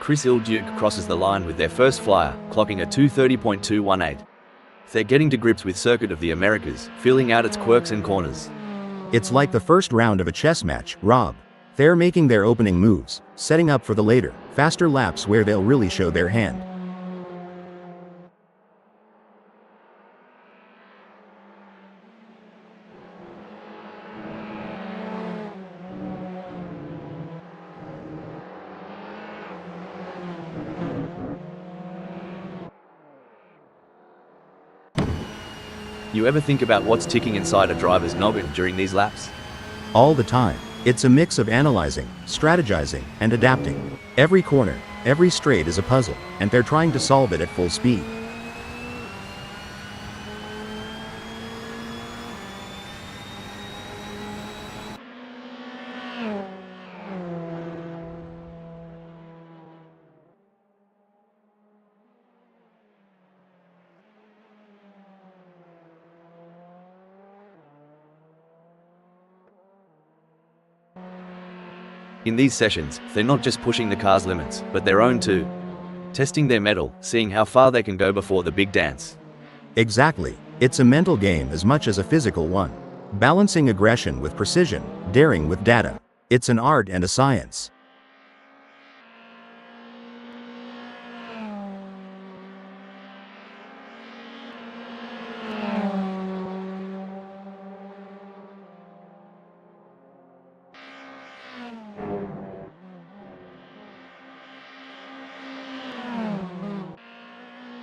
Chris Duke crosses the line with their first flyer, clocking a 2:30.218. They're getting to grips with Circuit of the Americas, feeling out its quirks and corners. It's like the first round of a chess match, Rob. They're making their opening moves, setting up for the later, faster laps where they'll really show their hand. You ever think about what's ticking inside a driver's noggin during these laps? All the time. It's a mix of analyzing, strategizing, and adapting. Every corner, every straight is a puzzle, and they're trying to solve it at full speed. In these sessions, they're not just pushing the car's limits, but their own too. Testing their mettle, seeing how far they can go before the big dance. Exactly. It's a mental game as much as a physical one. Balancing aggression with precision, daring with data. It's an art and a science.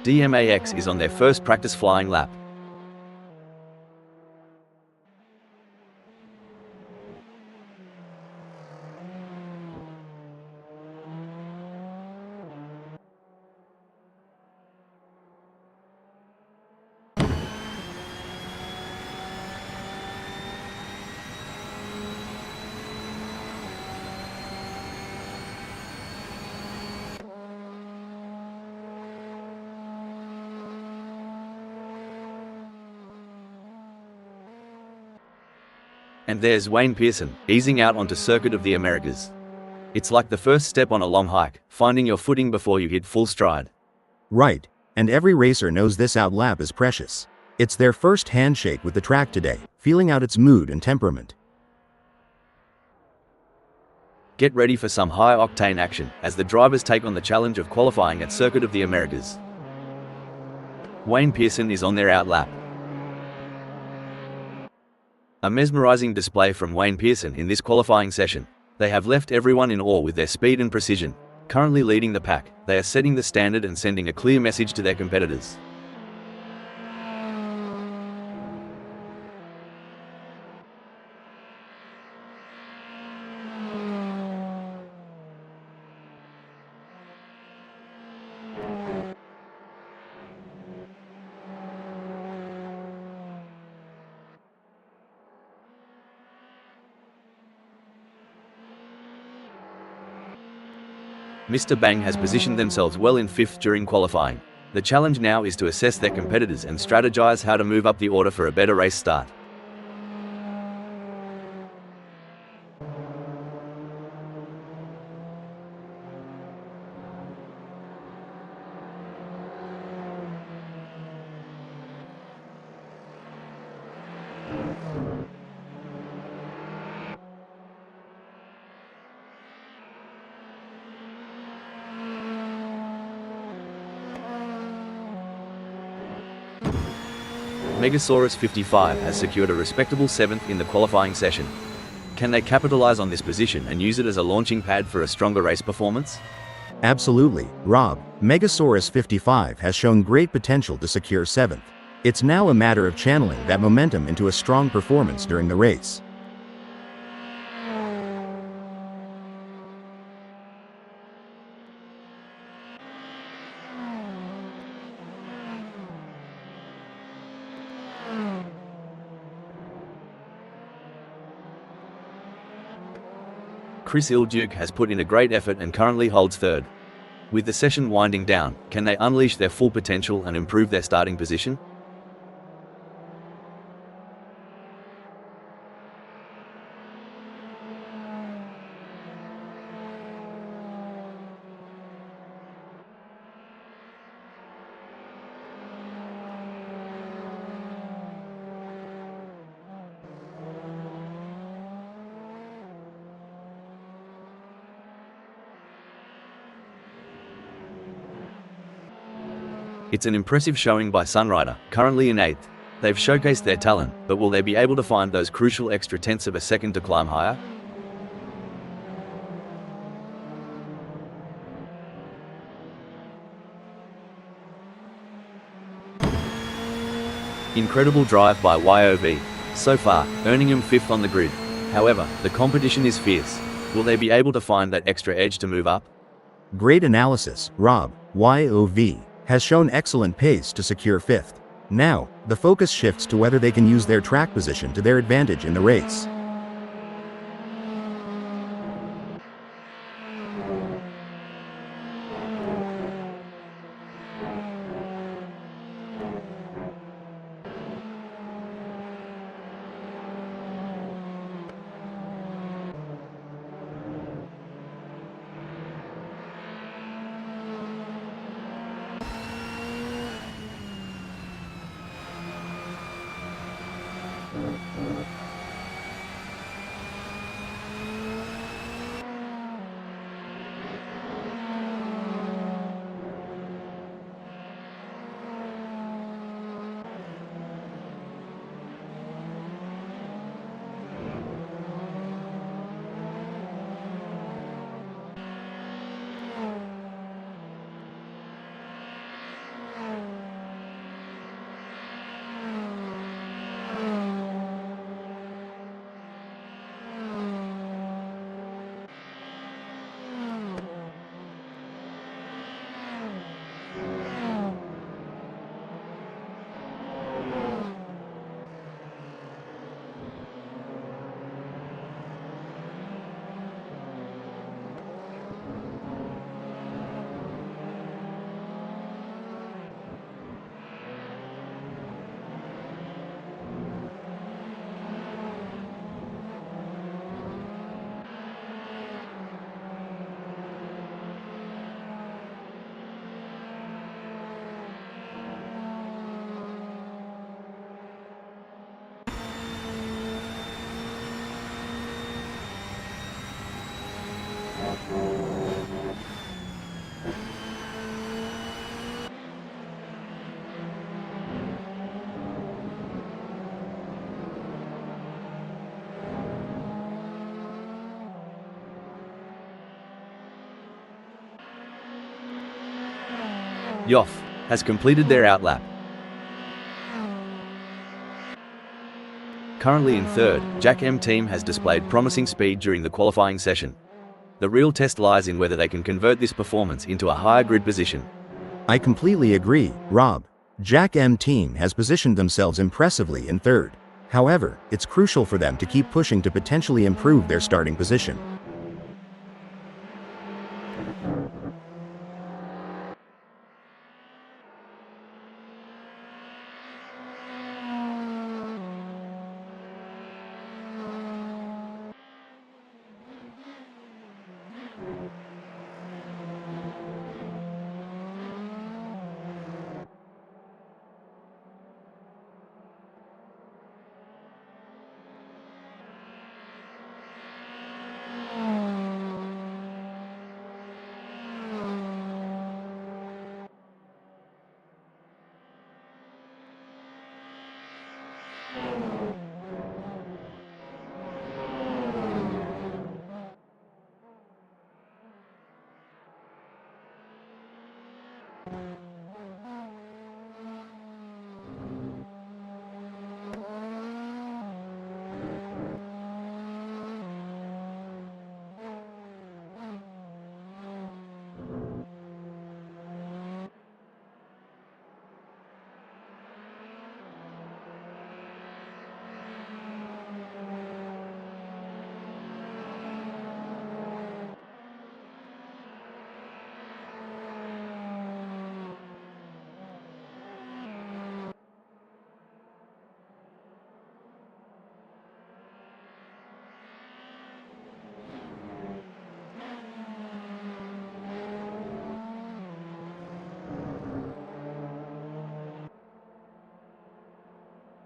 DMAX is on their first practice flying lap. And there's Wayne Pearson, easing out onto Circuit of the Americas. It's like the first step on a long hike, finding your footing before you hit full stride. Right, and every racer knows this out lap is precious. It's their first handshake with the track today, feeling out its mood and temperament. Get ready for some high-octane action as the drivers take on the challenge of qualifying at Circuit of the Americas. Wayne Pearson is on their out lap. A mesmerizing display from Wayne Pearson in this qualifying session. They have left everyone in awe with their speed and precision. Currently leading the pack, they are setting the standard and sending a clear message to their competitors. Mr. Bang has positioned themselves well in 5th during qualifying. The challenge now is to assess their competitors and strategize how to move up the order for a better race start. Megasaurus 55 has secured a respectable 7th in the qualifying session. Can they capitalize on this position and use it as a launching pad for a stronger race performance? Absolutely, Rob. Megasaurus 55 has shown great potential to secure 7th. It's now a matter of channeling that momentum into a strong performance during the race. Chris Duke has put in a great effort and currently holds 3rd. With the session winding down, can they unleash their full potential and improve their starting position? It's an impressive showing by Sunrider, currently in 8th. They've showcased their talent, but will they be able to find those crucial extra tenths of a second to climb higher? Incredible drive by YOV, so far, earning him 5th on the grid. However, the competition is fierce. Will they be able to find that extra edge to move up? Great analysis, Rob. YOV has shown excellent pace to secure 5th. Now, the focus shifts to whether they can use their track position to their advantage in the race. Yoff has completed their outlap. Currently in 3rd, Jack M team has displayed promising speed during the qualifying session. The real test lies in whether they can convert this performance into a higher grid position. I completely agree, Rob. Jack M team has positioned themselves impressively in 3rd. However, it's crucial for them to keep pushing to potentially improve their starting position.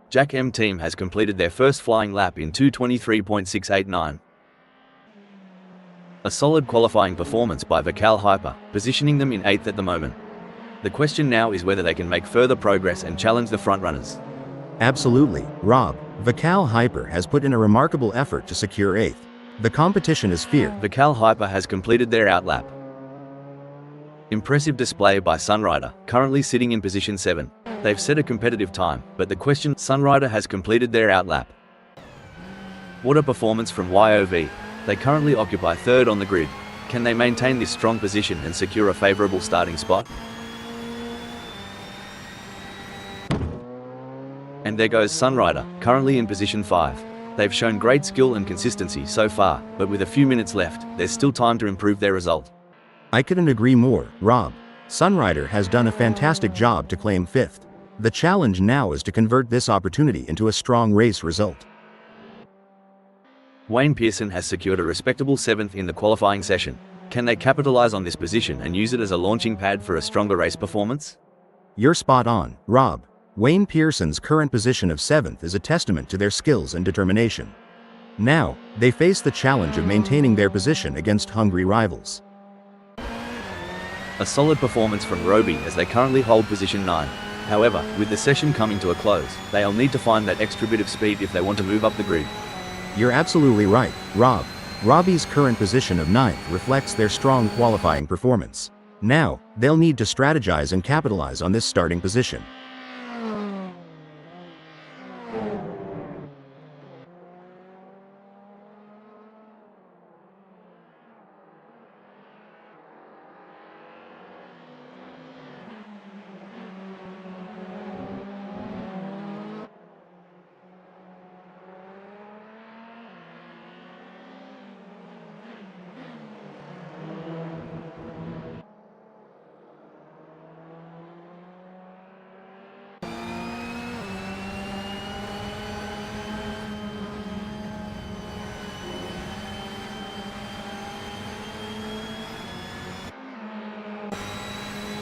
Jack M team has completed their first flying lap in 2:23.689. A solid qualifying performance by Vikal Hyper, positioning them in 8th at the moment. The question now is whether they can make further progress and challenge the frontrunners. Absolutely, Rob. Vikal Hyper has put in a remarkable effort to secure 8th. The competition is fierce. Vikal Hyper has completed their outlap. Impressive display by Sunrider, currently sitting in position 7. They've set a competitive time, but the question, Sunrider has completed their outlap. What a performance from YOV. They currently occupy 3rd on the grid. Can they maintain this strong position and secure a favorable starting spot? And there goes Sunrider, currently in position 5. They've shown great skill and consistency so far, but with a few minutes left, there's still time to improve their result. I couldn't agree more, Rob. Sunrider has done a fantastic job to claim 5th. The challenge now is to convert this opportunity into a strong race result. Wayne Pearson has secured a respectable 7th in the qualifying session. Can they capitalize on this position and use it as a launching pad for a stronger race performance? You're spot on, Rob. Wayne Pearson's current position of 7th is a testament to their skills and determination. Now, they face the challenge of maintaining their position against hungry rivals. A solid performance from Roby as they currently hold position 9. However, with the session coming to a close, they'll need to find that extra bit of speed if they want to move up the grid. You're absolutely right, Rob. Robbie's current position of 9th reflects their strong qualifying performance. Now, they'll need to strategize and capitalize on this starting position.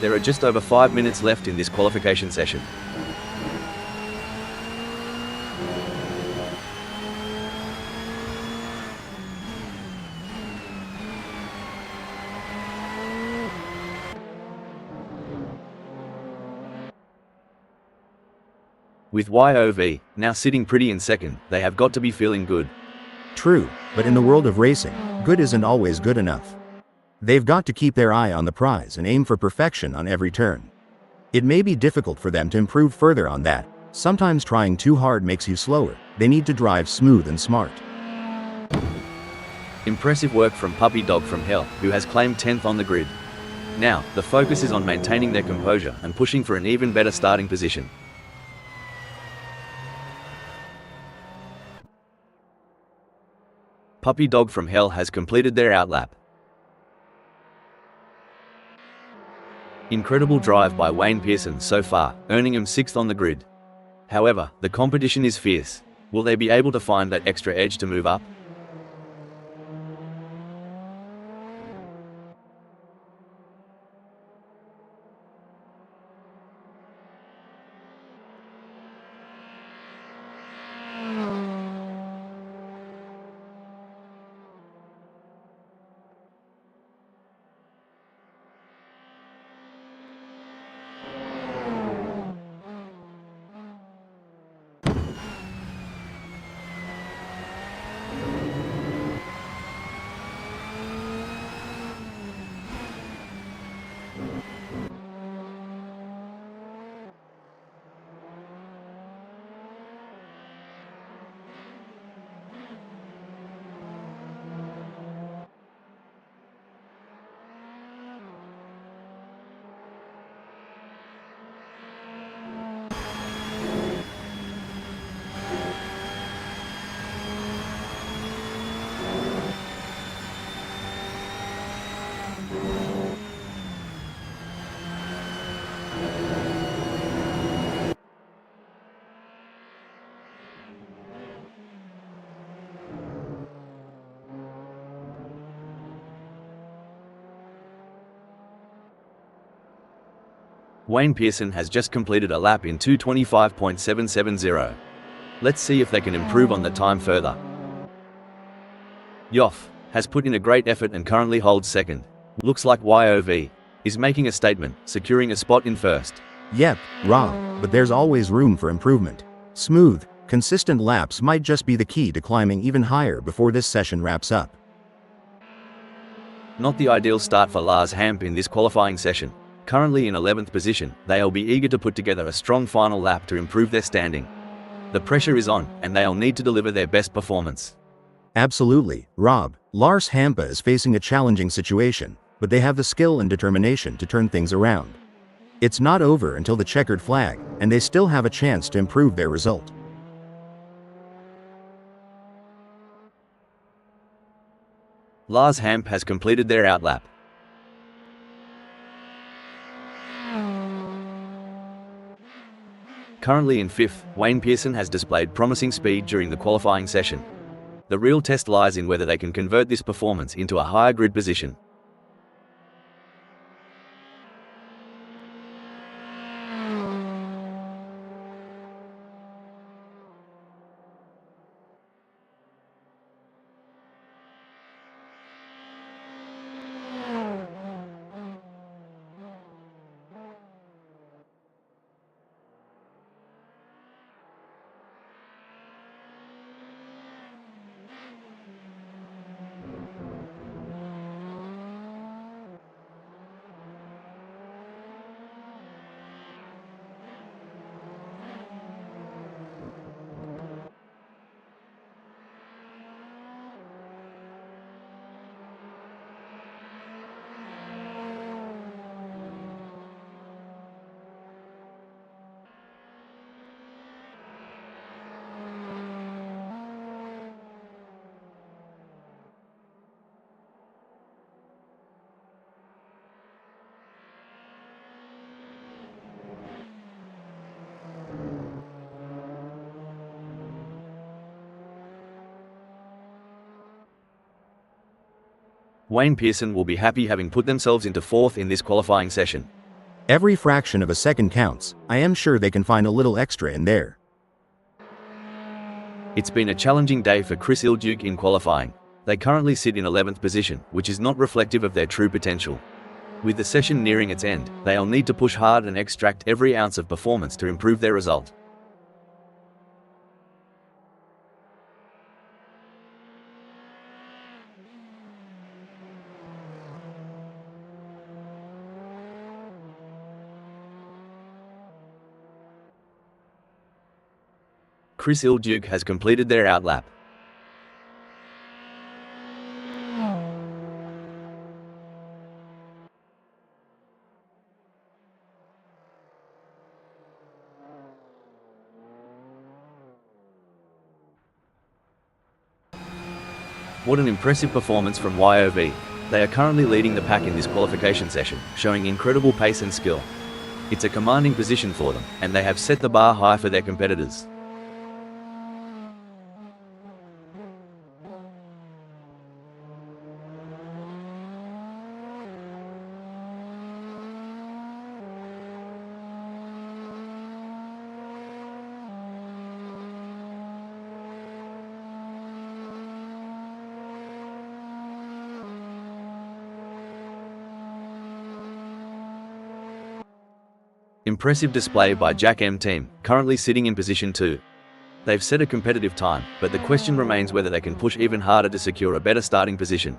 There are just over 5 minutes left in this qualification session. With YOV now sitting pretty in 2nd, they have got to be feeling good. True, but in the world of racing, good isn't always good enough. They've got to keep their eye on the prize and aim for perfection on every turn. It may be difficult for them to improve further on that. Sometimes trying too hard makes you slower. They need to drive smooth and smart. Impressive work from Puppy Dog from Hell, who has claimed 10th on the grid. Now, the focus is on maintaining their composure and pushing for an even better starting position. Puppy Dog from Hell has completed their outlap. Incredible drive by Wayne Pearson so far, earning him 6th on the grid. However, the competition is fierce. Will they be able to find that extra edge to move up? Wayne Pearson has just completed a lap in 2:25.770. Let's see if they can improve on the time further. Yoff has put in a great effort and currently holds 2nd. Looks like YOV is making a statement, securing a spot in first. Yep, Rob, but there's always room for improvement. Smooth, consistent laps might just be the key to climbing even higher before this session wraps up. Not the ideal start for Lars Hamp in this qualifying session. Currently in 11th position, they'll be eager to put together a strong final lap to improve their standing. The pressure is on, and they'll need to deliver their best performance. Absolutely, Rob. Lars Hampa is facing a challenging situation, but they have the skill and determination to turn things around. It's not over until the checkered flag, and they still have a chance to improve their result. Lars Hamp has completed their outlap. Currently in 5th, Wayne Pearson has displayed promising speed during the qualifying session. The real test lies in whether they can convert this performance into a higher grid position. Wayne Pearson will be happy having put themselves into 4th in this qualifying session. Every fraction of a second counts. I am sure they can find a little extra in there. It's been a challenging day for Chris Ilduke in qualifying. They currently sit in 11th position, which is not reflective of their true potential. With the session nearing its end, they'll need to push hard and extract every ounce of performance to improve their result. Chris Ilduke has completed their outlap. What an impressive performance from YOV. They are currently leading the pack in this qualification session, showing incredible pace and skill. It's a commanding position for them, and they have set the bar high for their competitors. Impressive display by Jack M team, currently sitting in position 2. They've set a competitive time, but the question remains whether they can push even harder to secure a better starting position.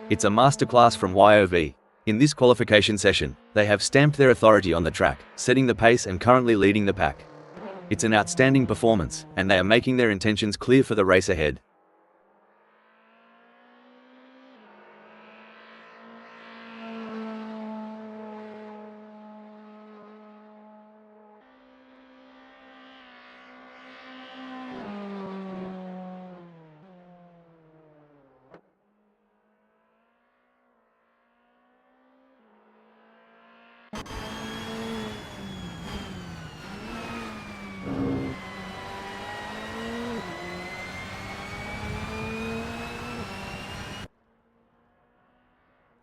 It's a masterclass from YOV. In this qualification session, they have stamped their authority on the track, setting the pace and currently leading the pack. It's an outstanding performance, and they are making their intentions clear for the race ahead.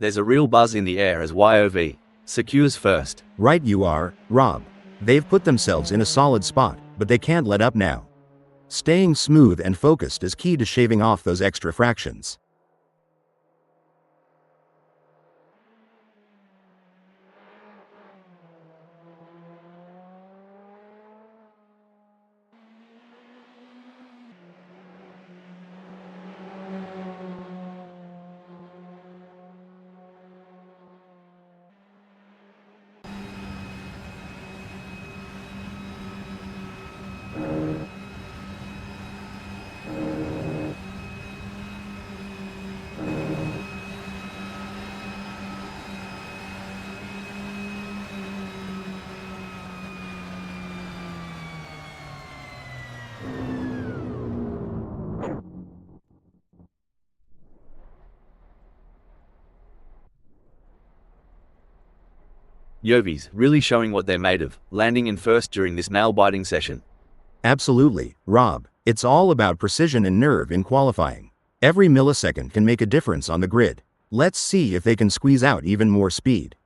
There's a real buzz in the air as YOV secures first. Right you are, Rob. They've put themselves in a solid spot, but they can't let up now. Staying smooth and focused is key to shaving off those extra fractions. Yovies really showing what they're made of, landing in first during this nail-biting session. Absolutely, Rob. It's all about precision and nerve in qualifying. Every millisecond can make a difference on the grid. Let's see if they can squeeze out even more speed.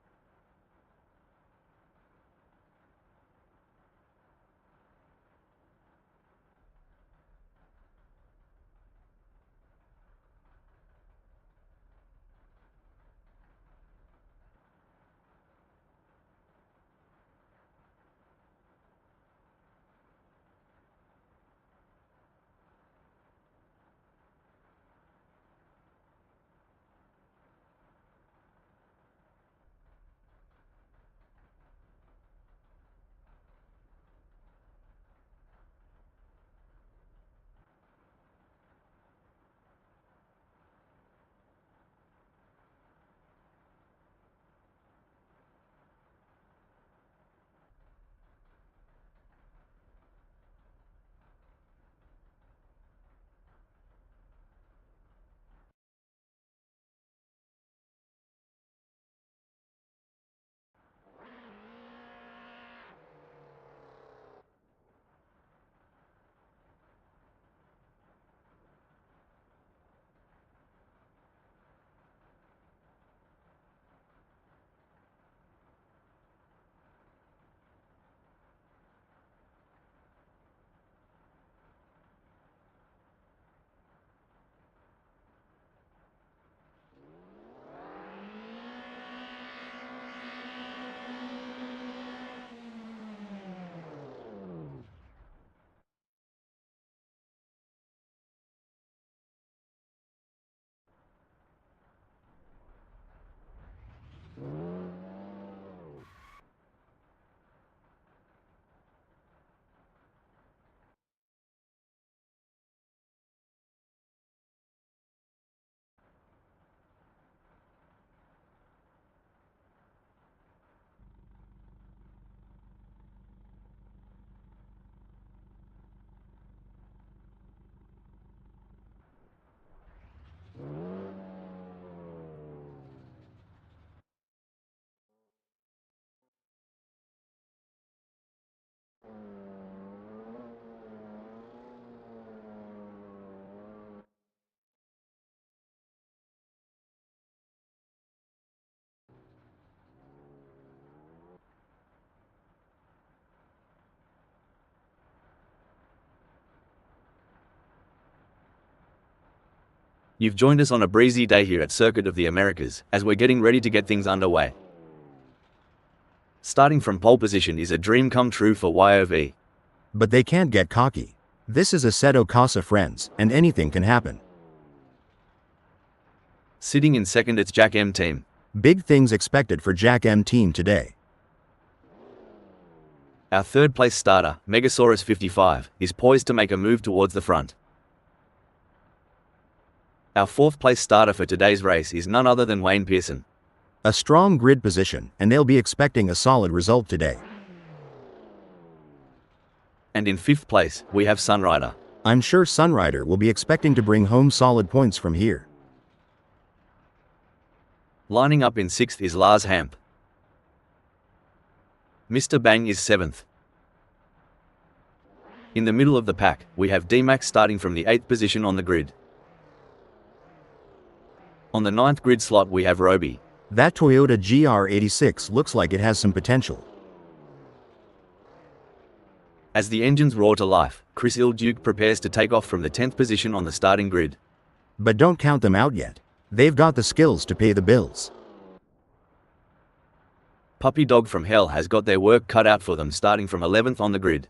You've joined us on a breezy day here at Circuit of the Americas, as we're getting ready to get things underway. Starting from pole position is a dream come true for YOV. But they can't get cocky. This is Assetto Corsa, friends, and anything can happen. Sitting in second, it's Jack M team. Big things expected for Jack M team today. Our third place starter, Megasaurus 55, is poised to make a move towards the front. Our fourth place starter for today's race is none other than Wayne Pearson. A strong grid position, and they'll be expecting a solid result today. And in fifth place, we have Sunrider. I'm sure Sunrider will be expecting to bring home solid points from here. Lining up in sixth is Lars Hamp. Mr. Bang is seventh. In the middle of the pack, we have D-Max starting from the 8th position on the grid. On the 9th grid slot we have Roby. That Toyota GR86 looks like it has some potential. As the engines roar to life, Chris Ilduke prepares to take off from the 10th position on the starting grid. But don't count them out yet. They've got the skills to pay the bills. Puppy Dog from Hell has got their work cut out for them, starting from 11th on the grid.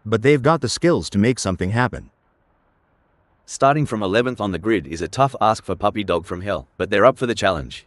But they've got the skills to make something happen. Starting from 11th on the grid is a tough ask for Puppy Dog from Hell, but they're up for the challenge.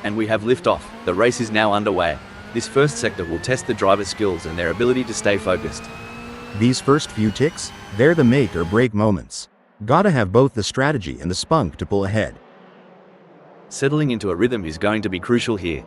And we have liftoff. The race is now underway. This first sector will test the driver's skills and their ability to stay focused. These first few ticks, they're the make or break moments. Gotta have both the strategy and the spunk to pull ahead. Settling into a rhythm is going to be crucial here.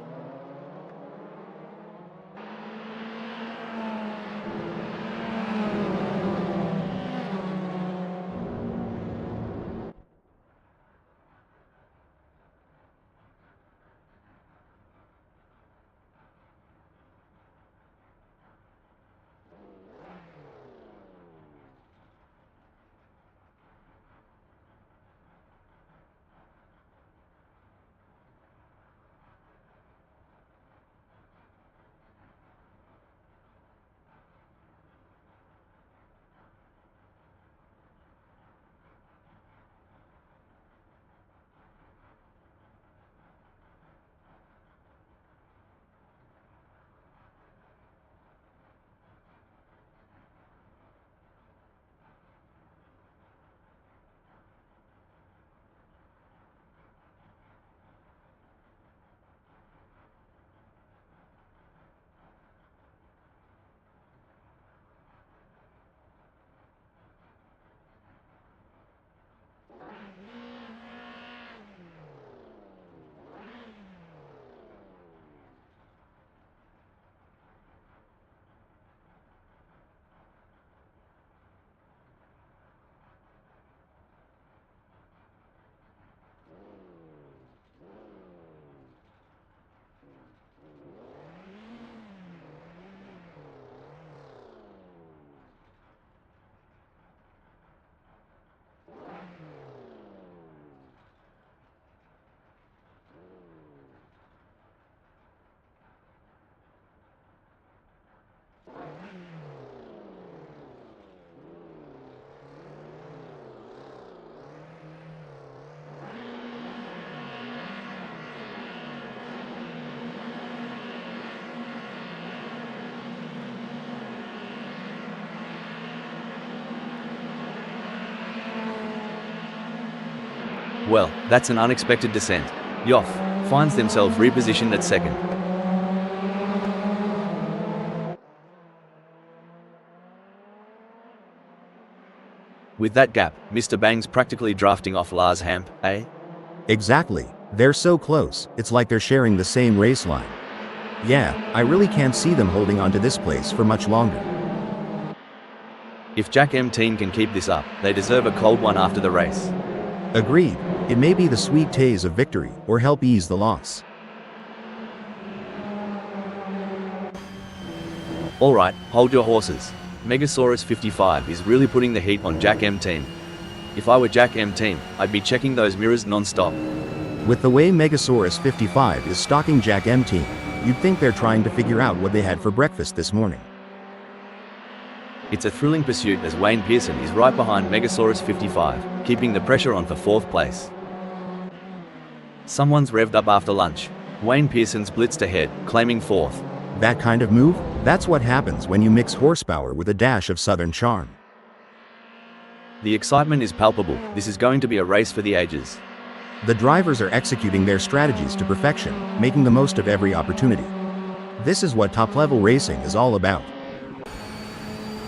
Well, that's an unexpected descent. Yoff finds themselves repositioned at second. With that gap, Mr. Bang's practically drafting off Lars Hamp, eh? Exactly. They're so close, it's like they're sharing the same race line. Yeah, I really can't see them holding on to this place for much longer. If Jack M team can keep this up, they deserve a cold one after the race. Agreed. It may be the sweet taste of victory, or help ease the loss. Alright, hold your horses. Megasaurus 55 is really putting the heat on Jack M team. If I were Jack M team, I'd be checking those mirrors non-stop. With the way Megasaurus 55 is stalking Jack M team, you'd think they're trying to figure out what they had for breakfast this morning. It's a thrilling pursuit as Wayne Pearson is right behind Megasaurus 55, keeping the pressure on for 4th place. Someone's revved up after lunch. Wayne Pearson's blitzed ahead, claiming 4th. That kind of move? That's what happens when you mix horsepower with a dash of southern charm. The excitement is palpable. This is going to be a race for the ages. The drivers are executing their strategies to perfection, making the most of every opportunity. This is what top-level racing is all about.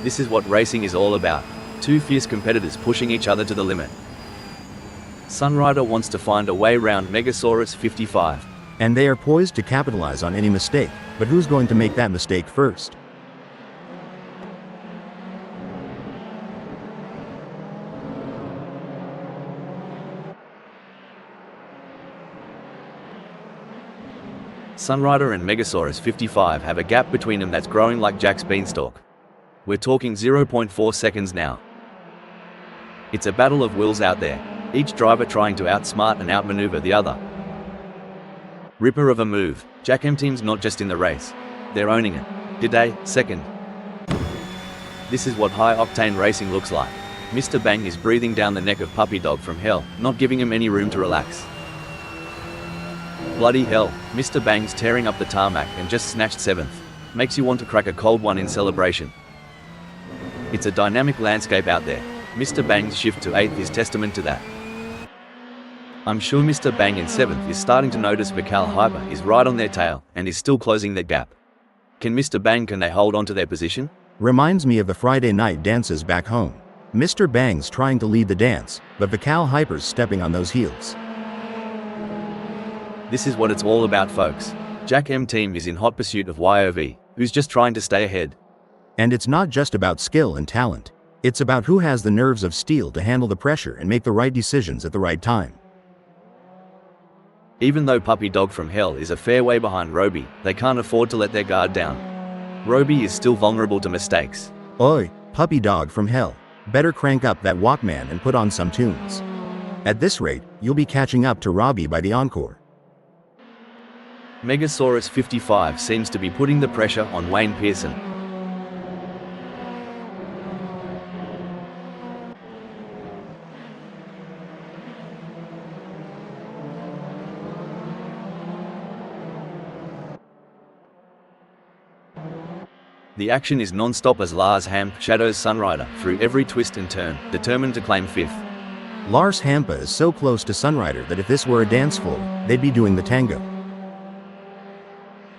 This is what racing is all about. Two fierce competitors pushing each other to the limit. Sunrider wants to find a way round Megasaurus 55. And they are poised to capitalize on any mistake, but who's going to make that mistake first? Sunrider and Megasaurus 55 have a gap between them that's growing like Jack's beanstalk. We're talking 0.4 seconds now. It's a battle of wills out there, each driver trying to outsmart and outmaneuver the other. Ripper of a move. Jack M team's not just in the race, they're owning it. Did they? Second. This is what high-octane racing looks like. Mr. Bang is breathing down the neck of Puppy Dog from hell, not giving him any room to relax. Bloody hell, Mr. Bang's tearing up the tarmac and just snatched 7th. Makes you want to crack a cold one in celebration. It's a dynamic landscape out there. Mr. Bang's shift to 8th is testament to that. I'm sure Mr. Bang in 7th is starting to notice Vical Hyper is right on their tail and is still closing their gap. Can they hold on to their position? Reminds me of the Friday night dances back home. Mr. Bang's trying to lead the dance, but Vical Hyper's stepping on those heels. This is what it's all about, folks. Jack M team is in hot pursuit of YOV, who's just trying to stay ahead. And it's not just about skill and talent. It's about who has the nerves of steel to handle the pressure and make the right decisions at the right time. Even though Puppy Dog from hell is a fair way behind Roby, they can't afford to let their guard down. Roby is still vulnerable to mistakes. Oi, Puppy Dog from hell. Better crank up that Walkman and put on some tunes. At this rate, you'll be catching up to Robbie by the encore. Megasaurus 55 seems to be putting the pressure on Wayne Pearson. The action is non-stop as Lars Hamp shadows Sunrider through every twist and turn, determined to claim 5th. Lars Hampa is so close to Sunrider that if this were a dance floor, they'd be doing the tango.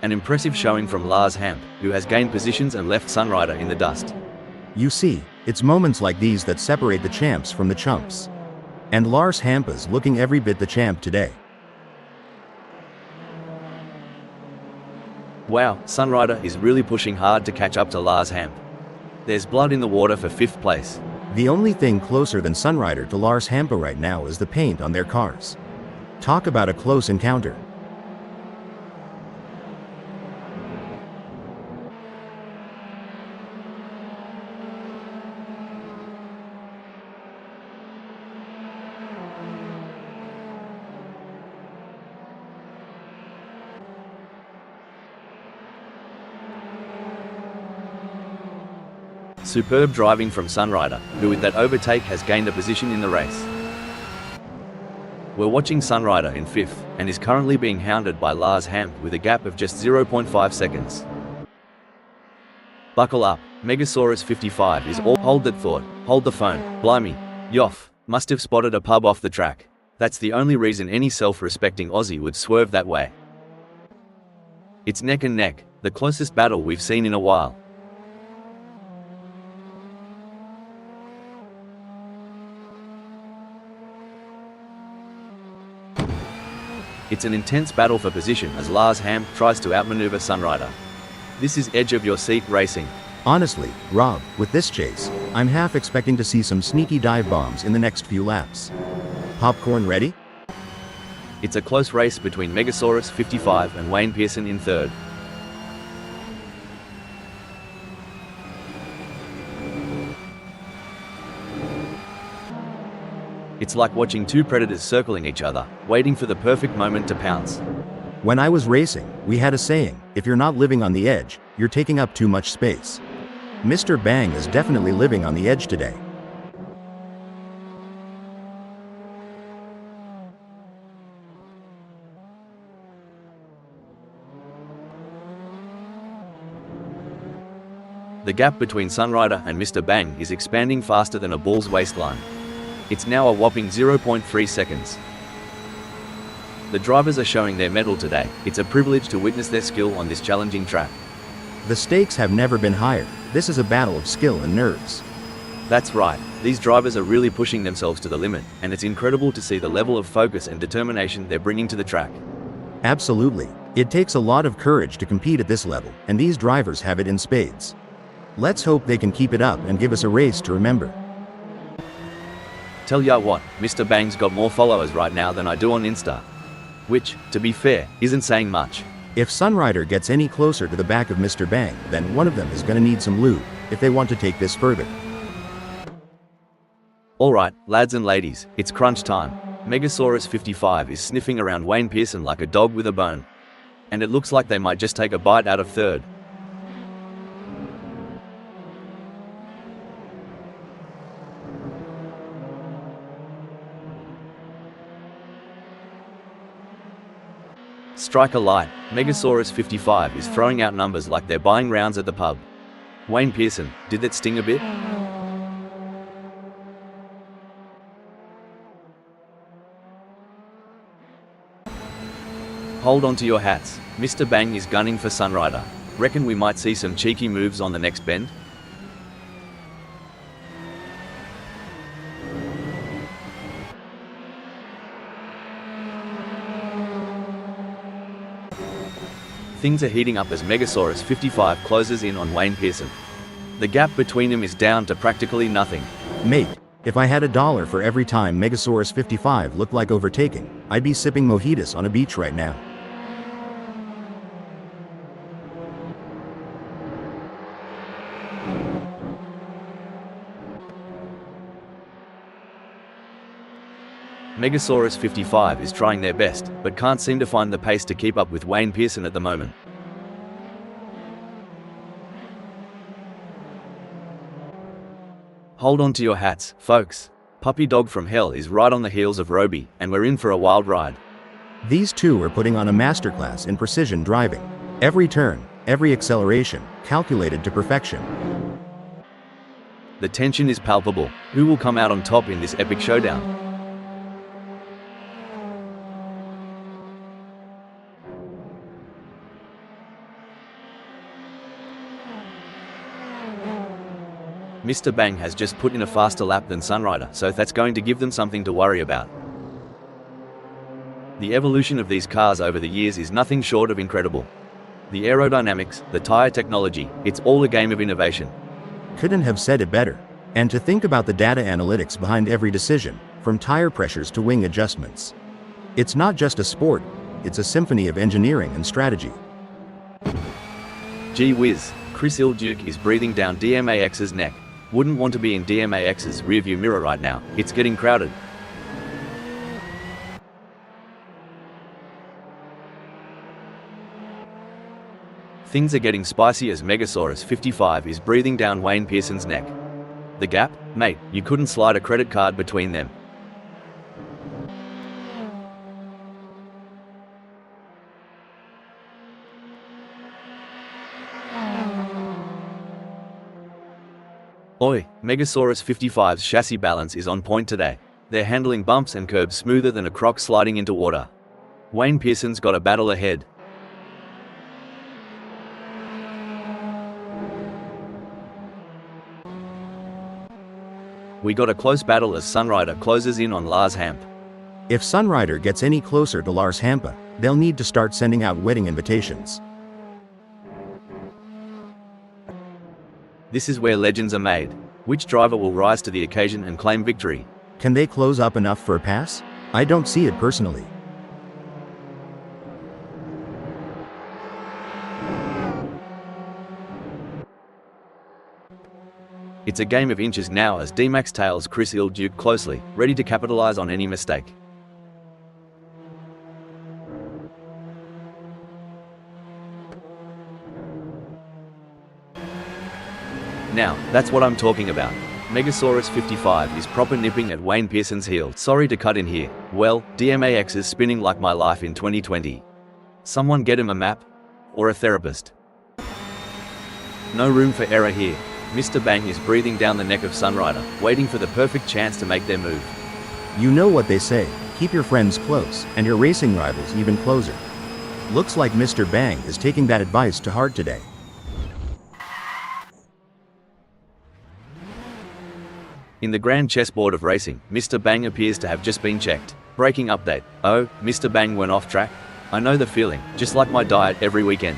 An impressive showing from Lars Hamp, who has gained positions and left Sunrider in the dust. You see, it's moments like these that separate the champs from the chumps. And Lars Hampa's looking every bit the champ today. Wow, Sunrider is really pushing hard to catch up to Lars Hamp. There's blood in the water for 5th place. The only thing closer than Sunrider to Lars Hampa right now is the paint on their cars. Talk about a close encounter. Superb driving from Sunrider, who with that overtake has gained a position in the race. We're watching Sunrider in 5th, and is currently being hounded by Lars Hamp with a gap of just 0.5 seconds. Buckle up, Megasaurus 55 is all. Hold that thought, hold the phone, blimey, Yoff, must have spotted a pub off the track. That's the only reason any self-respecting Aussie would swerve that way. It's neck and neck, the closest battle we've seen in a while. It's an intense battle for position as Lars Hamp tries to outmaneuver Sunrider. This is edge-of-your-seat racing. Honestly, Rob, with this chase, I'm half expecting to see some sneaky dive bombs in the next few laps. Popcorn ready? It's a close race between Megasaurus 55 and Wayne Pearson in third. It's like watching two predators circling each other, waiting for the perfect moment to pounce. When I was racing, we had a saying, if you're not living on the edge, you're taking up too much space. Mr. Bang is definitely living on the edge today. The gap between Sunrider and Mr. Bang is expanding faster than a bull's waistline. It's now a whopping 0.3 seconds. The drivers are showing their mettle today. It's a privilege to witness their skill on this challenging track. The stakes have never been higher. This is a battle of skill and nerves. That's right, these drivers are really pushing themselves to the limit, and it's incredible to see the level of focus and determination they're bringing to the track. Absolutely. It takes a lot of courage to compete at this level, and these drivers have it in spades. Let's hope they can keep it up and give us a race to remember. Tell ya what, Mr. Bang's got more followers right now than I do on Insta. Which, to be fair, isn't saying much. If Sunrider gets any closer to the back of Mr. Bang, then one of them is going to need some lube, if they want to take this further. Alright, lads and ladies, it's crunch time. Megasaurus 55 is sniffing around Wayne Pearson like a dog with a bone. And it looks like they might just take a bite out of third. Strike a light, Megasaurus 55 is throwing out numbers like they're buying rounds at the pub. Wayne Pearson, did that sting a bit? Hold on to your hats, Mr. Bang is gunning for Sunrider. Reckon we might see some cheeky moves on the next bend? Things are heating up as Megasaurus 55 closes in on Wayne Pearson. The gap between them is down to practically nothing. Mate, if I had $1 for every time Megasaurus 55 looked like overtaking, I'd be sipping mojitos on a beach right now. Megasaurus 55 is trying their best, but can't seem to find the pace to keep up with Wayne Pearson at the moment. Hold on to your hats, folks. Puppy Dog from Hell is right on the heels of Roby, and we're in for a wild ride. These two are putting on a masterclass in precision driving. Every turn, every acceleration, calculated to perfection. The tension is palpable. Who will come out on top in this epic showdown? Mr. Bang has just put in a faster lap than Sunrider, so that's going to give them something to worry about. The evolution of these cars over the years is nothing short of incredible. The aerodynamics, the tire technology, it's all a game of innovation. Couldn't have said it better. And to think about the data analytics behind every decision, from tire pressures to wing adjustments. It's not just a sport, it's a symphony of engineering and strategy. Gee whiz, Chris Ilduke is breathing down DMAX's neck. Wouldn't want to be in DMAX's rearview mirror right now, it's getting crowded. Things are getting spicy as Megasaurus 55 is breathing down Wayne Pearson's neck. The gap? Mate, you couldn't slide a credit card between them. Oi, Megasaurus 55's chassis balance is on point today. They're handling bumps and curbs smoother than a croc sliding into water. Wayne Pearson's got a battle ahead. We got a close battle as Sunrider closes in on Lars Hamp. If Sunrider gets any closer to Lars Hampa, they'll need to start sending out wedding invitations. This is where legends are made. Which driver will rise to the occasion and claim victory? Can they close up enough for a pass? I don't see it personally. It's a game of inches now as D-Max tails Chris Il-Duke closely, ready to capitalize on any mistake. Now, that's what I'm talking about. Megasaurus 55 is proper nipping at Wayne Pearson's heel. Sorry to cut in here. Well, DMAX is spinning like my life in 2020. Someone get him a map? Or a therapist? No room for error here. Mr. Bang is breathing down the neck of Sunrider, waiting for the perfect chance to make their move. You know what they say, keep your friends close, and your racing rivals even closer. Looks like Mr. Bang is taking that advice to heart today. In the grand chessboard of racing, Mr. Bang appears to have just been checked. Breaking update. Oh, Mr. Bang went off track? I know the feeling, just like my diet every weekend.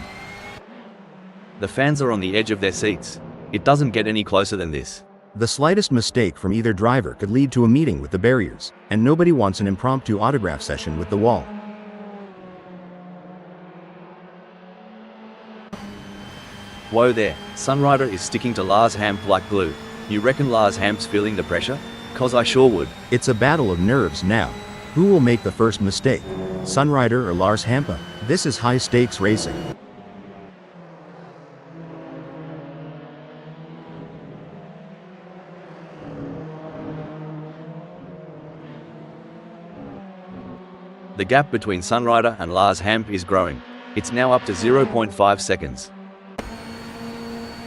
The fans are on the edge of their seats. It doesn't get any closer than this. The slightest mistake from either driver could lead to a meeting with the barriers, and nobody wants an impromptu autograph session with the wall. Whoa there, Sunrider is sticking to Lars Hamp like glue. You reckon Lars Hamp's feeling the pressure? 'Cause I sure would. It's a battle of nerves now. Who will make the first mistake? Sunrider or Lars Hampa? This is high-stakes racing. The gap between Sunrider and Lars Hamp is growing. It's now up to 0.5 seconds.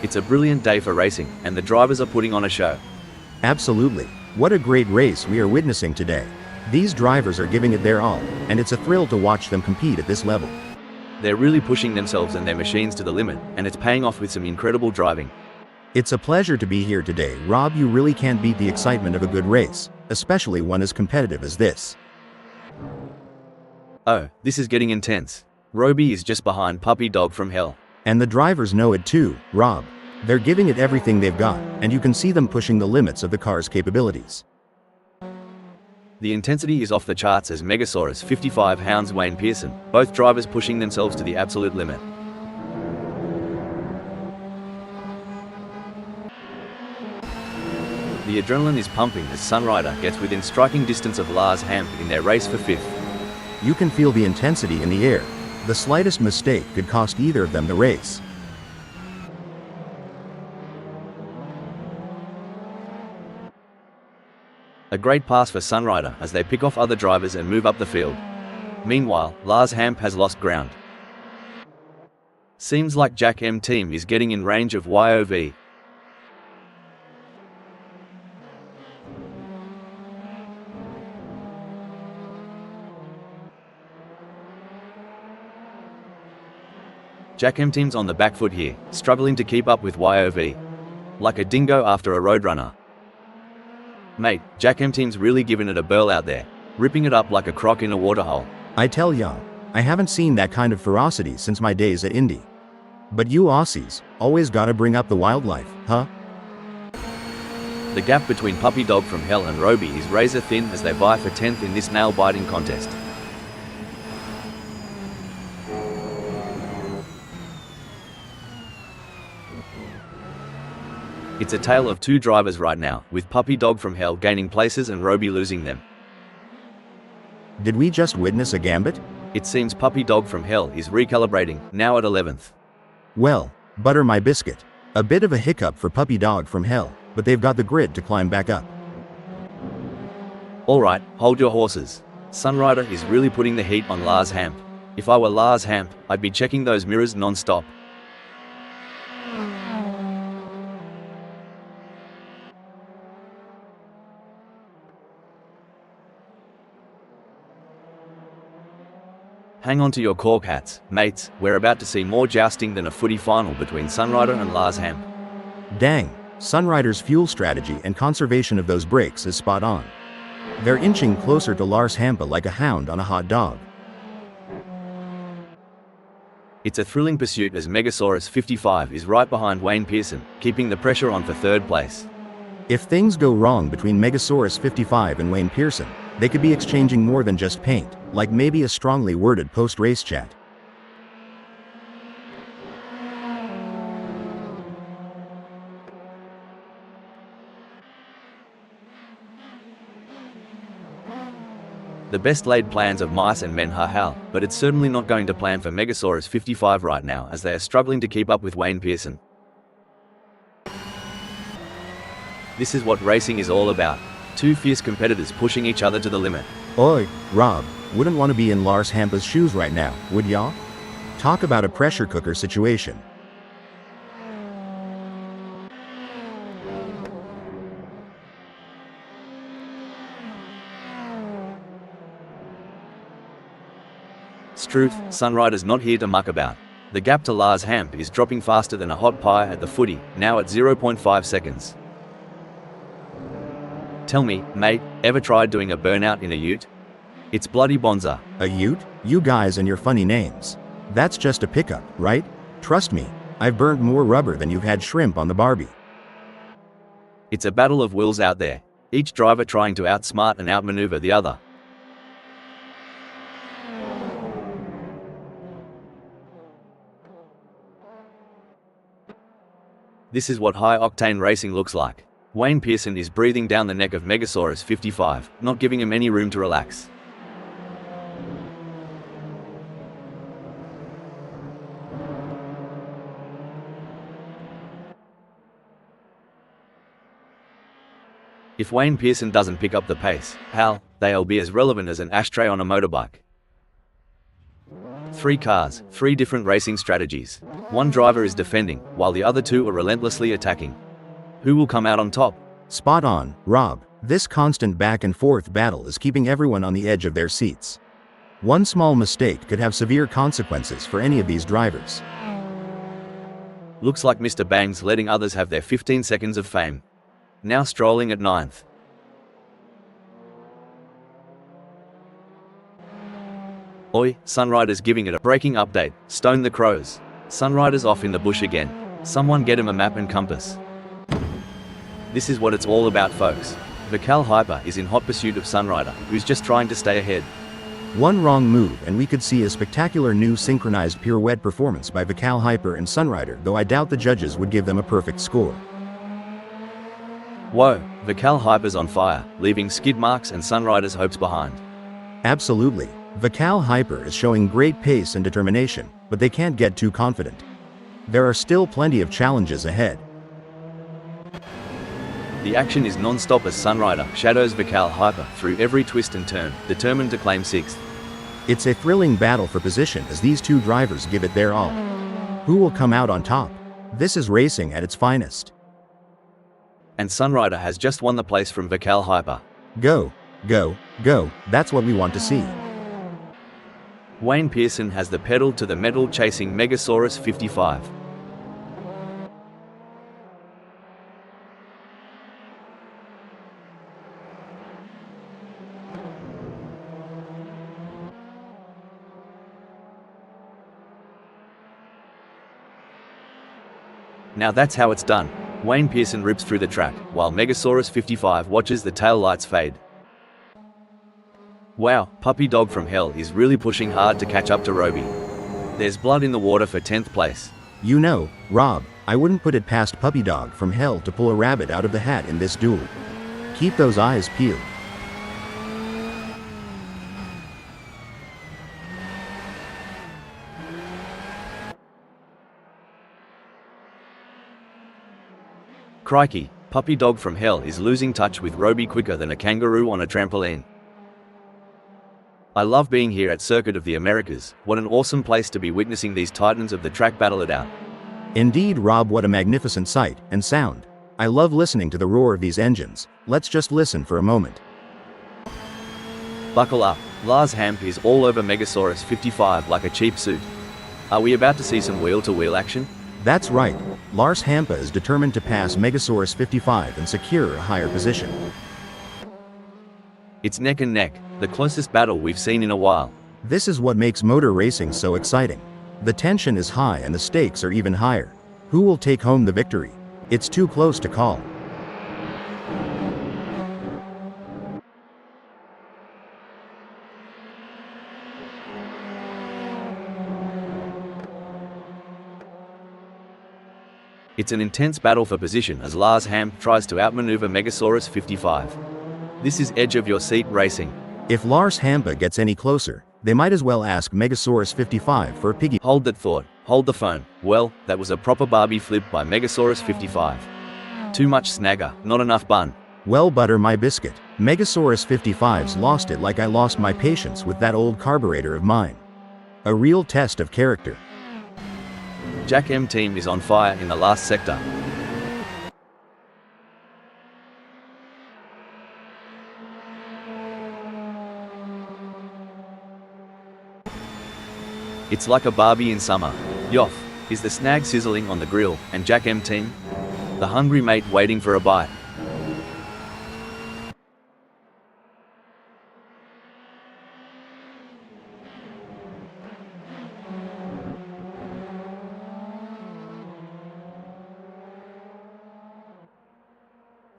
It's a brilliant day for racing, and the drivers are putting on a show. Absolutely. What a great race we are witnessing today. These drivers are giving it their all, and it's a thrill to watch them compete at this level. They're really pushing themselves and their machines to the limit, and it's paying off with some incredible driving. It's a pleasure to be here today, Rob. You really can't beat the excitement of a good race, especially one as competitive as this. Oh, this is getting intense. Roby is just behind Puppy Dog from Hell. And the drivers know it too, Rob. They're giving it everything they've got, and you can see them pushing the limits of the car's capabilities. The intensity is off the charts as Megasaurus 55 hounds Wayne Pearson, both drivers pushing themselves to the absolute limit. The adrenaline is pumping as Sunrider gets within striking distance of Lars Hamp in their race for 5th. You can feel the intensity in the air. The slightest mistake could cost either of them the race. A great pass for Sunrider as they pick off other drivers and move up the field. Meanwhile, Lars Hamp has lost ground. Seems like Jack M team is getting in range of YOV. Jack M team's on the back foot here, struggling to keep up with YOV. Like a dingo after a roadrunner. Mate, Jack M team's really giving it a burl out there, ripping it up like a croc in a waterhole. I tell ya, I haven't seen that kind of ferocity since my days at Indy. But you Aussies, always gotta bring up the wildlife, huh? The gap between Puppy Dog from Hell and Roby is razor thin as they vie for 10th in this nail-biting contest. It's a tale of two drivers right now, with Puppy Dog from Hell gaining places and Roby losing them. Did we just witness a gambit? It seems Puppy Dog from Hell is recalibrating, now at 11th. Well, butter my biscuit. A bit of a hiccup for Puppy Dog from Hell, but they've got the grit to climb back up. Alright, hold your horses. Sunrider is really putting the heat on Lars Hamp. If I were Lars Hamp, I'd be checking those mirrors non-stop. Hang on to your cork hats, mates, we're about to see more jousting than a footy final between Sunrider and Lars Hamp. Dang, Sunrider's fuel strategy and conservation of those brakes is spot on. They're inching closer to Lars Hampa like a hound on a hot dog. It's a thrilling pursuit as Megasaurus 55 is right behind Wayne Pearson, keeping the pressure on for third place. If things go wrong between Megasaurus 55 and Wayne Pearson, they could be exchanging more than just paint, like maybe a strongly worded post-race chat. The best laid plans of mice and men are hell, but it's certainly not going to plan for Megasaurus 55 right now as they are struggling to keep up with Wayne Pearson. This is what racing is all about. Two fierce competitors pushing each other to the limit. Oi, Rob, wouldn't want to be in Lars Hampa's shoes right now, would ya? Talk about a pressure cooker situation. Struth, Sunrider's not here to muck about. The gap to Lars Hamp is dropping faster than a hot pie at the footy, now at 0.5 seconds. Tell me, mate, ever tried doing a burnout in a ute? It's bloody bonza. A ute? You guys and your funny names. That's just a pickup, right? Trust me, I've burned more rubber than you've had shrimp on the Barbie. It's a battle of wills out there, each driver trying to outsmart and outmaneuver the other. This is what high-octane racing looks like. Wayne Pearson is breathing down the neck of Megasaurus 55, not giving him any room to relax. If Wayne Pearson doesn't pick up the pace, hell, they'll be as relevant as an ashtray on a motorbike. 3 cars, 3 different racing strategies. One driver is defending, while the other 2 are relentlessly attacking. Who will come out on top? Spot on, Rob. This constant back and forth battle is keeping everyone on the edge of their seats. One small mistake could have severe consequences for any of these drivers. Looks like Mr. Bang's letting others have their 15 seconds of fame. Now strolling at 9th. Oi, Sunrider's giving it a breaking update. Stone the crows. Sunrider's off in the bush again. Someone get him a map and compass. This is what it's all about, folks. Vical Hyper is in hot pursuit of Sunrider, who's just trying to stay ahead. One wrong move and we could see a spectacular new synchronized pirouette performance by Vical Hyper and Sunrider, though I doubt the judges would give them a perfect score. Whoa, Vical Hyper's on fire, leaving skid marks and Sunrider's hopes behind. Absolutely. Vical Hyper is showing great pace and determination, but they can't get too confident. There are still plenty of challenges ahead. The action is non-stop as Sunrider shadows Vical Hyper through every twist and turn, determined to claim 6th. It's a thrilling battle for position as these two drivers give it their all. Who will come out on top? This is racing at its finest. And Sunrider has just won the place from Vical Hyper. Go, go, go, that's what we want to see. Wayne Pearson has the pedal to the metal chasing Megasaurus 55. Now that's how it's done. Wayne Pearson rips through the track, while Megasaurus 55 watches the tail lights fade. Wow, Puppy Dog from Hell is really pushing hard to catch up to Roby. There's blood in the water for 10th place. You know, Rob, I wouldn't put it past Puppy Dog from Hell to pull a rabbit out of the hat in this duel. Keep those eyes peeled. Crikey, Puppy Dog from Hell is losing touch with Roby quicker than a kangaroo on a trampoline. I love being here at Circuit of the Americas. What an awesome place to be witnessing these titans of the track battle it out. Indeed, Rob, what a magnificent sight and sound. I love listening to the roar of these engines. Let's just listen for a moment. Buckle up, Lars Hamp is all over Megasaurus 55 like a cheap suit. Are we about to see some wheel-to-wheel action? That's right. Lars Hampa is determined to pass Megasaurus 55 and secure a higher position. It's neck and neck, the closest battle we've seen in a while. This is what makes motor racing so exciting. The tension is high and the stakes are even higher. Who will take home the victory? It's too close to call. It's an intense battle for position as Lars Hamp tries to outmaneuver Megasaurus 55. This is edge of your seat racing. If Lars Hampa gets any closer, they might as well ask Megasaurus 55 for a piggy. Hold that thought, hold the phone. Well, that was a proper Barbie flip by Megasaurus 55. Too much snagger, not enough bun. Well, butter my biscuit. Megasaurus 55's lost it like I lost my patience with that old carburetor of mine. A real test of character. Jack M team is on fire in the last sector. It's like a Barbie in summer. Yoff, is the snag sizzling on the grill, and Jack M team? The hungry mate waiting for a bite.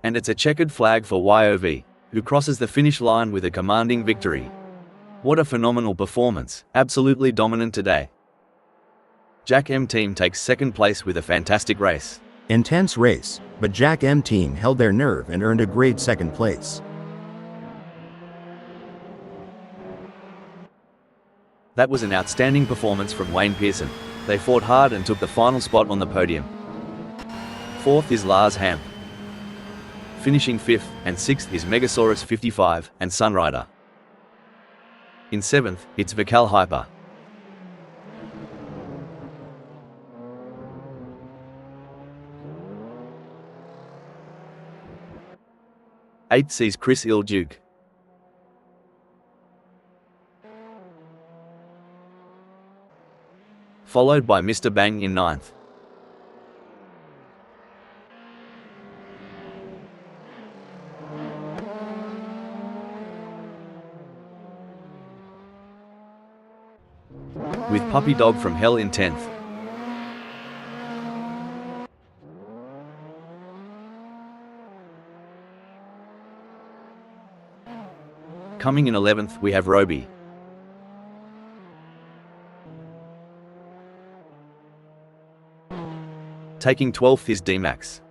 And it's a checkered flag for YOV, who crosses the finish line with a commanding victory. What a phenomenal performance, absolutely dominant today. Jack M team takes second place with a fantastic race. Intense race, but Jack M team held their nerve and earned a great second place. That was an outstanding performance from Wayne Pearson. They fought hard and took the final spot on the podium. Fourth is Lars Hamp. Finishing fifth and sixth is Megasaurus 55 and Sunrider. In seventh, it's Vikal Hyper. Eighth sees Chris Ilduke. Followed by Mr. Bang in ninth. With Puppy Dog from Hell in 10th. Coming in 11th, we have Roby. Taking 12th is D-Max.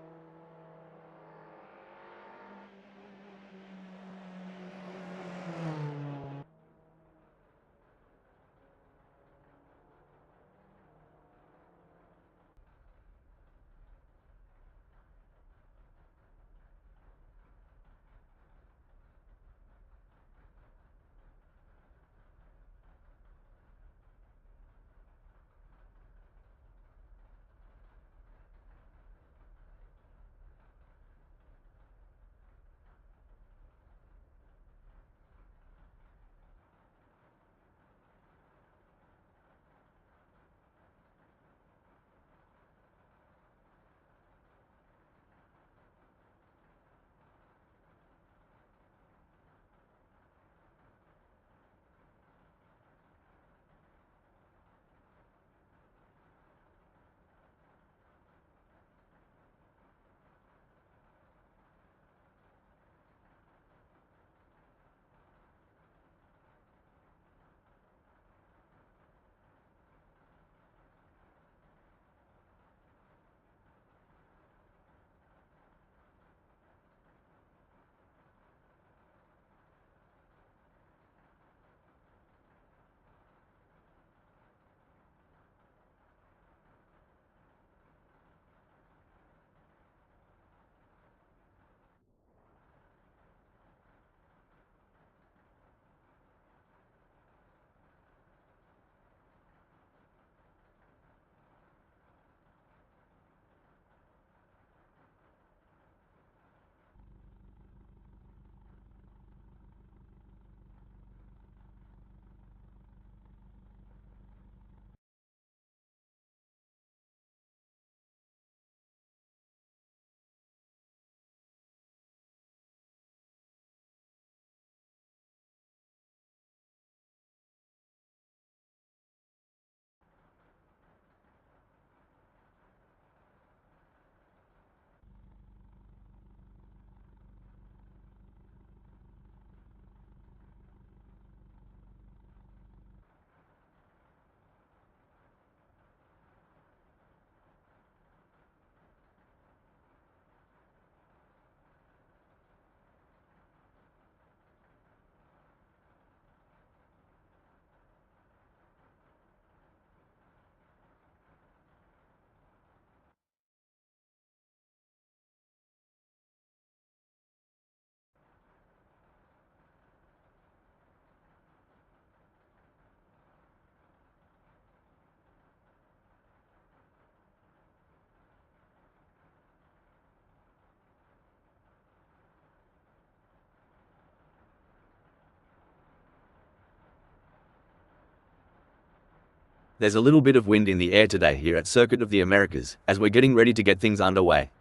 There's a little bit of wind in the air today here at Circuit of the Americas, as we're getting ready to get things underway.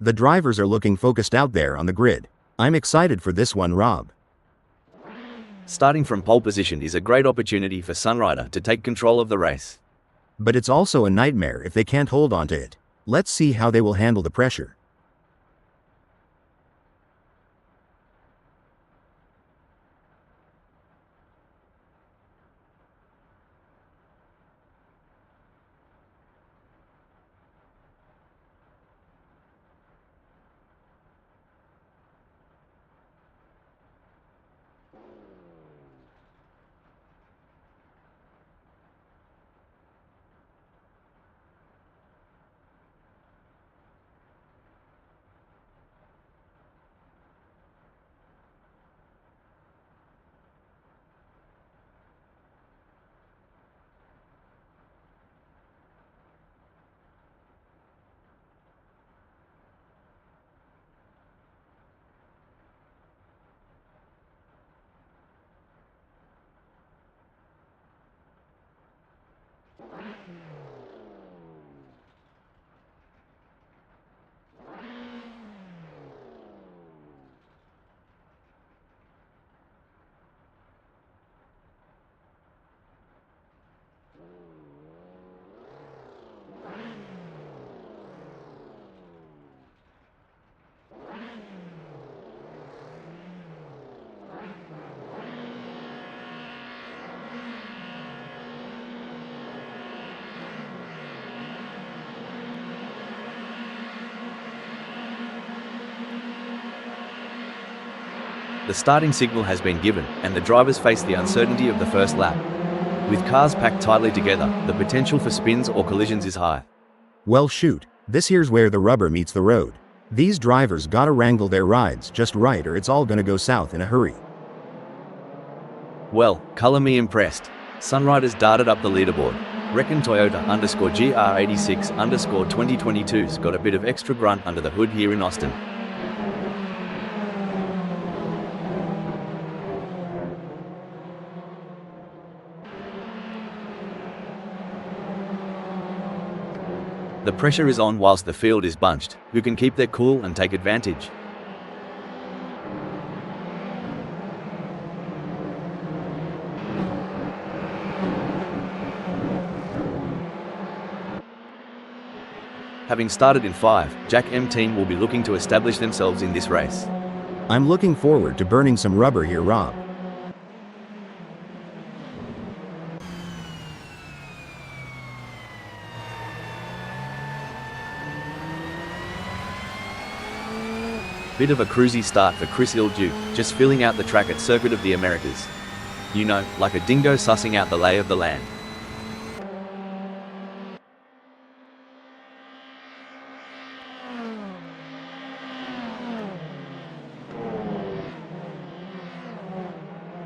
The drivers are looking focused out there on the grid. I'm excited for this one, Rob. Starting from pole position is a great opportunity for Sunrider to take control of the race. But it's also a nightmare if they can't hold on to it. Let's see how they will handle the pressure. The starting signal has been given, and the drivers face the uncertainty of the first lap. With cars packed tightly together, the potential for spins or collisions is high. Well shoot, this here's where the rubber meets the road. These drivers gotta wrangle their rides just right or it's all gonna go south in a hurry. Well, color me impressed. Sunrider's darted up the leaderboard. Reckon Toyota _GR86_2022's got a bit of extra grunt under the hood here in Austin. The pressure is on whilst the field is bunched. Who can keep their cool and take advantage? Having started in 5, Jack M team will be looking to establish themselves in this race. I'm looking forward to burning some rubber here, Rob. Bit of a cruisy start for Chris Ilduke, just filling out the track at Circuit of the Americas. You know, like a dingo sussing out the lay of the land.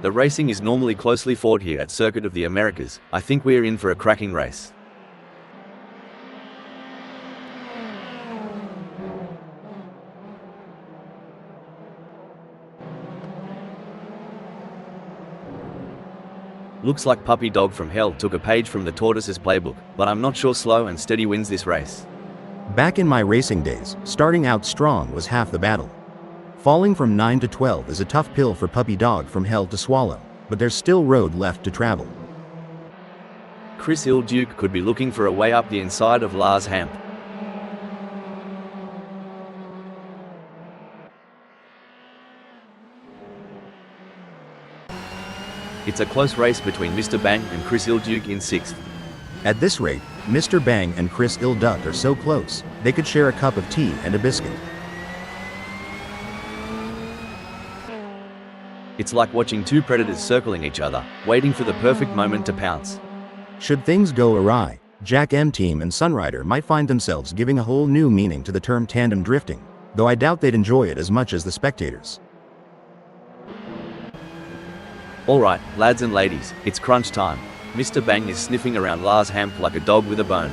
The racing is normally closely fought here at Circuit of the Americas. I think we're in for a cracking race. Looks like Puppy Dog from Hell took a page from the Tortoise's playbook, but I'm not sure slow and steady wins this race. Back in my racing days, starting out strong was half the battle. Falling from 9 to 12 is a tough pill for Puppy Dog from Hell to swallow, but there's still road left to travel. Chris Ilduke could be looking for a way up the inside of Lars Hamp. It's a close race between Mr. Bang and Chris Ilduke in 6th. At this rate, Mr. Bang and Chris Ilduke are so close, they could share a cup of tea and a biscuit. It's like watching two predators circling each other, waiting for the perfect moment to pounce. Should things go awry, Jack M team and Sunrider might find themselves giving a whole new meaning to the term tandem drifting, though I doubt they'd enjoy it as much as the spectators. Alright, lads and ladies, it's crunch time. Mr. Bang is sniffing around Lars Hamp like a dog with a bone.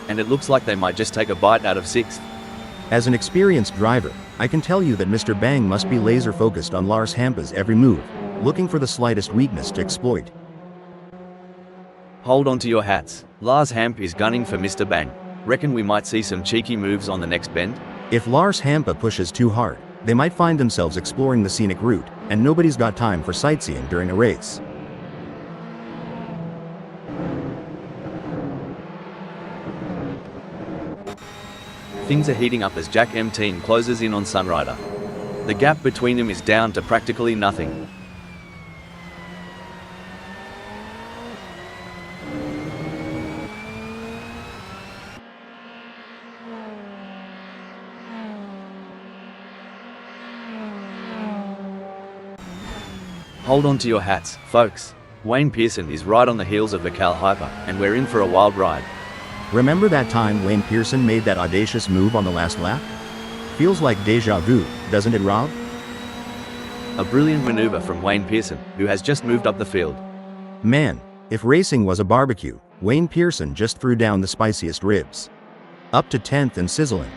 And it looks like they might just take a bite out of 6th. As an experienced driver, I can tell you that Mr. Bang must be laser focused on Lars Hamp's every move, looking for the slightest weakness to exploit. Hold on to your hats. Lars Hamp is gunning for Mr. Bang. Reckon we might see some cheeky moves on the next bend? If Lars Hampa pushes too hard, they might find themselves exploring the scenic route, and nobody's got time for sightseeing during a race. Things are heating up as Jack M team closes in on Sunrider. The gap between them is down to practically nothing. Hold on to your hats, folks. Wayne Pearson is right on the heels of Mikal Hyper, and we're in for a wild ride. Remember that time Wayne Pearson made that audacious move on the last lap? Feels like deja vu, doesn't it, Rob? A brilliant maneuver from Wayne Pearson, who has just moved up the field. Man, if racing was a barbecue, Wayne Pearson just threw down the spiciest ribs. Up to 10th and sizzling.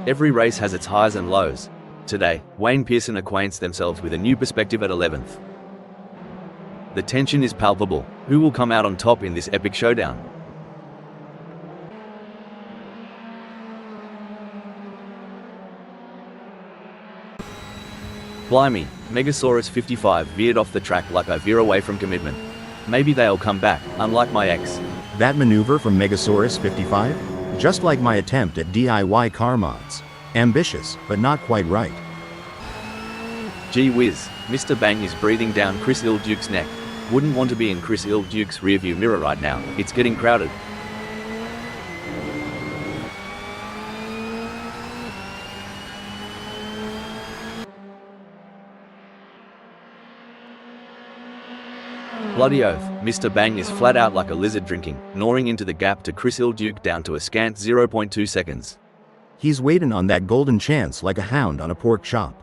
Every race has its highs and lows. Today, Wayne Pearson acquaints themselves with a new perspective at 11th. The tension is palpable. Who will come out on top in this epic showdown? Blimey, Megasaurus 55 veered off the track like I veer away from commitment. Maybe they'll come back, unlike my ex. That maneuver from Megasaurus 55? Just like my attempt at DIY car mods. Ambitious, but not quite right. Gee whiz, Mr. Bang is breathing down Chris Il-Duke's neck. Wouldn't want to be in Chris Il-Duke's rearview mirror right now, it's getting crowded. Bloody oath, Mr. Bang is flat out like a lizard drinking, gnawing into the gap to Chris Il-Duke down to a scant 0.2 seconds. He's waiting on that golden chance like a hound on a pork chop.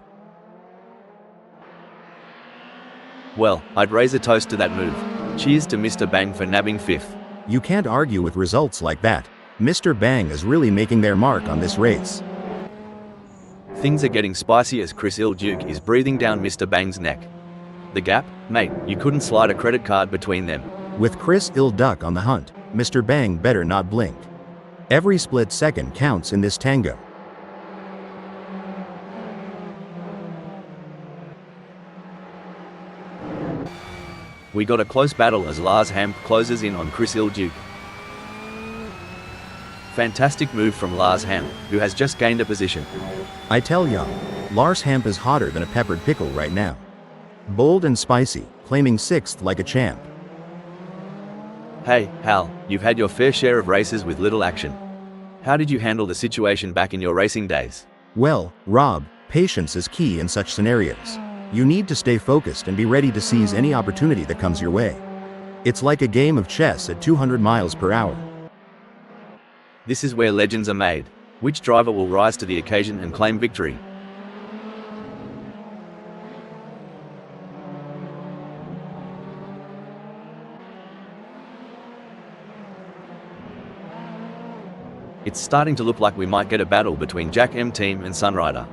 Well, I'd raise a toast to that move. Cheers to Mr. Bang for nabbing 5th. You can't argue with results like that. Mr. Bang is really making their mark on this race. Things are getting spicy as Chris Il-Duke is breathing down Mr. Bang's neck. The gap? Mate, you couldn't slide a credit card between them. With Chris Il-Duke on the hunt, Mr. Bang better not blink. Every split second counts in this tango. We got a close battle as Lars Hamp closes in on Chris Il-Duke. Fantastic move from Lars Hamp, who has just gained a position. I tell ya, Lars Hamp is hotter than a peppered pickle right now. Bold and spicy, claiming 6th like a champ. Hey, Hal, you've had your fair share of races with little action. How did you handle the situation back in your racing days? Well, Rob, patience is key in such scenarios. You need to stay focused and be ready to seize any opportunity that comes your way. It's like a game of chess at 200 miles per hour. This is where legends are made. Which driver will rise to the occasion and claim victory? It's starting to look like we might get a battle between Jack M team and Sunrider.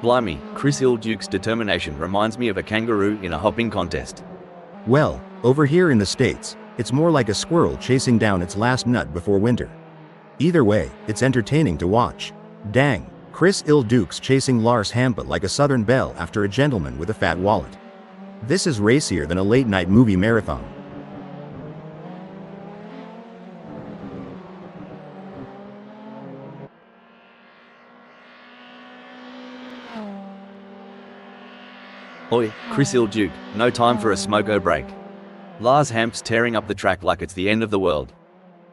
Blimey, Chris Il-Duke's determination reminds me of a kangaroo in a hopping contest. Well, over here in the States, it's more like a squirrel chasing down its last nut before winter. Either way, it's entertaining to watch. Dang, Chris Il-Duke's chasing Lars Hampa like a southern belle after a gentleman with a fat wallet. This is racier than a late-night movie marathon. Oi, Chris Il-Duke, no time for a smoko break. Lars Hamp's tearing up the track like it's the end of the world.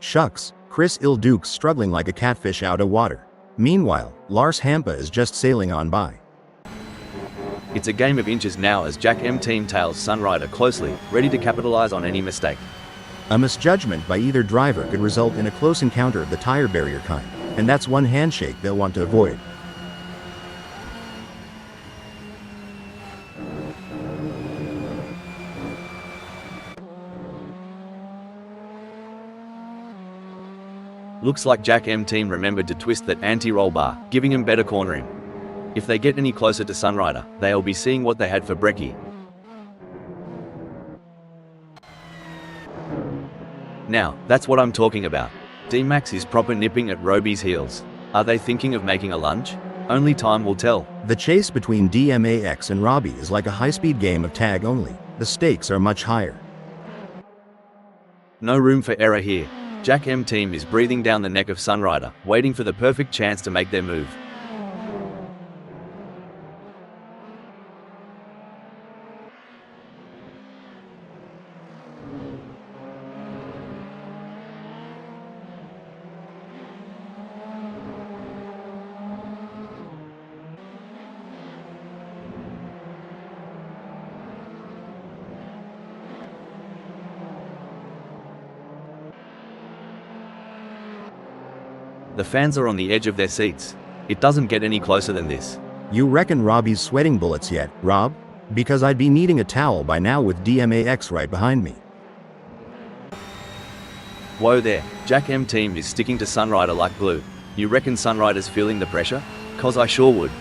Shucks, Chris Il-Duke's struggling like a catfish out of water. Meanwhile, Lars Hampa is just sailing on by. It's a game of inches now as Jack M team tails Sunrider closely, ready to capitalize on any mistake. A misjudgment by either driver could result in a close encounter of the tire barrier kind, and that's one handshake they'll want to avoid. Looks like Jack M team remembered to twist that anti-roll bar, giving him better cornering. If they get any closer to Sunrider, they'll be seeing what they had for brekkie. Now, that's what I'm talking about. D-Max is proper nipping at Roby's heels. Are they thinking of making a lunge? Only time will tell. The chase between DMAX and Robbie is like a high-speed game of tag only. The stakes are much higher. No room for error here. Jack M team is breathing down the neck of Sunrider, waiting for the perfect chance to make their move. The fans are on the edge of their seats. It doesn't get any closer than this. You reckon Robbie's sweating bullets yet, Rob? Because I'd be needing a towel by now with DMAX right behind me. Whoa there, Jack M team is sticking to Sunrider like glue. You reckon Sunrider's feeling the pressure? 'Cause I sure would.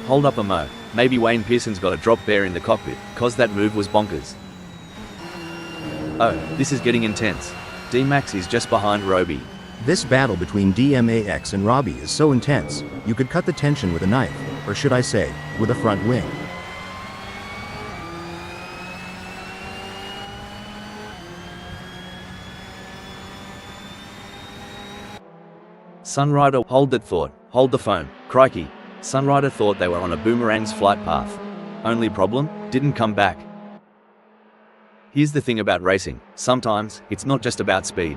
Hold up a mo, maybe Wayne Pearson's got a drop bear in the cockpit, 'cause that move was bonkers. Oh, this is getting intense. D-Max is just behind Roby. This battle between DMAX and Robbie is so intense, you could cut the tension with a knife, or should I say, with a front wing. Sunrider, hold that thought, hold the phone, crikey. Sunrider thought they were on a boomerang's flight path. Only problem? Didn't come back. Here's the thing about racing, sometimes, it's not just about speed.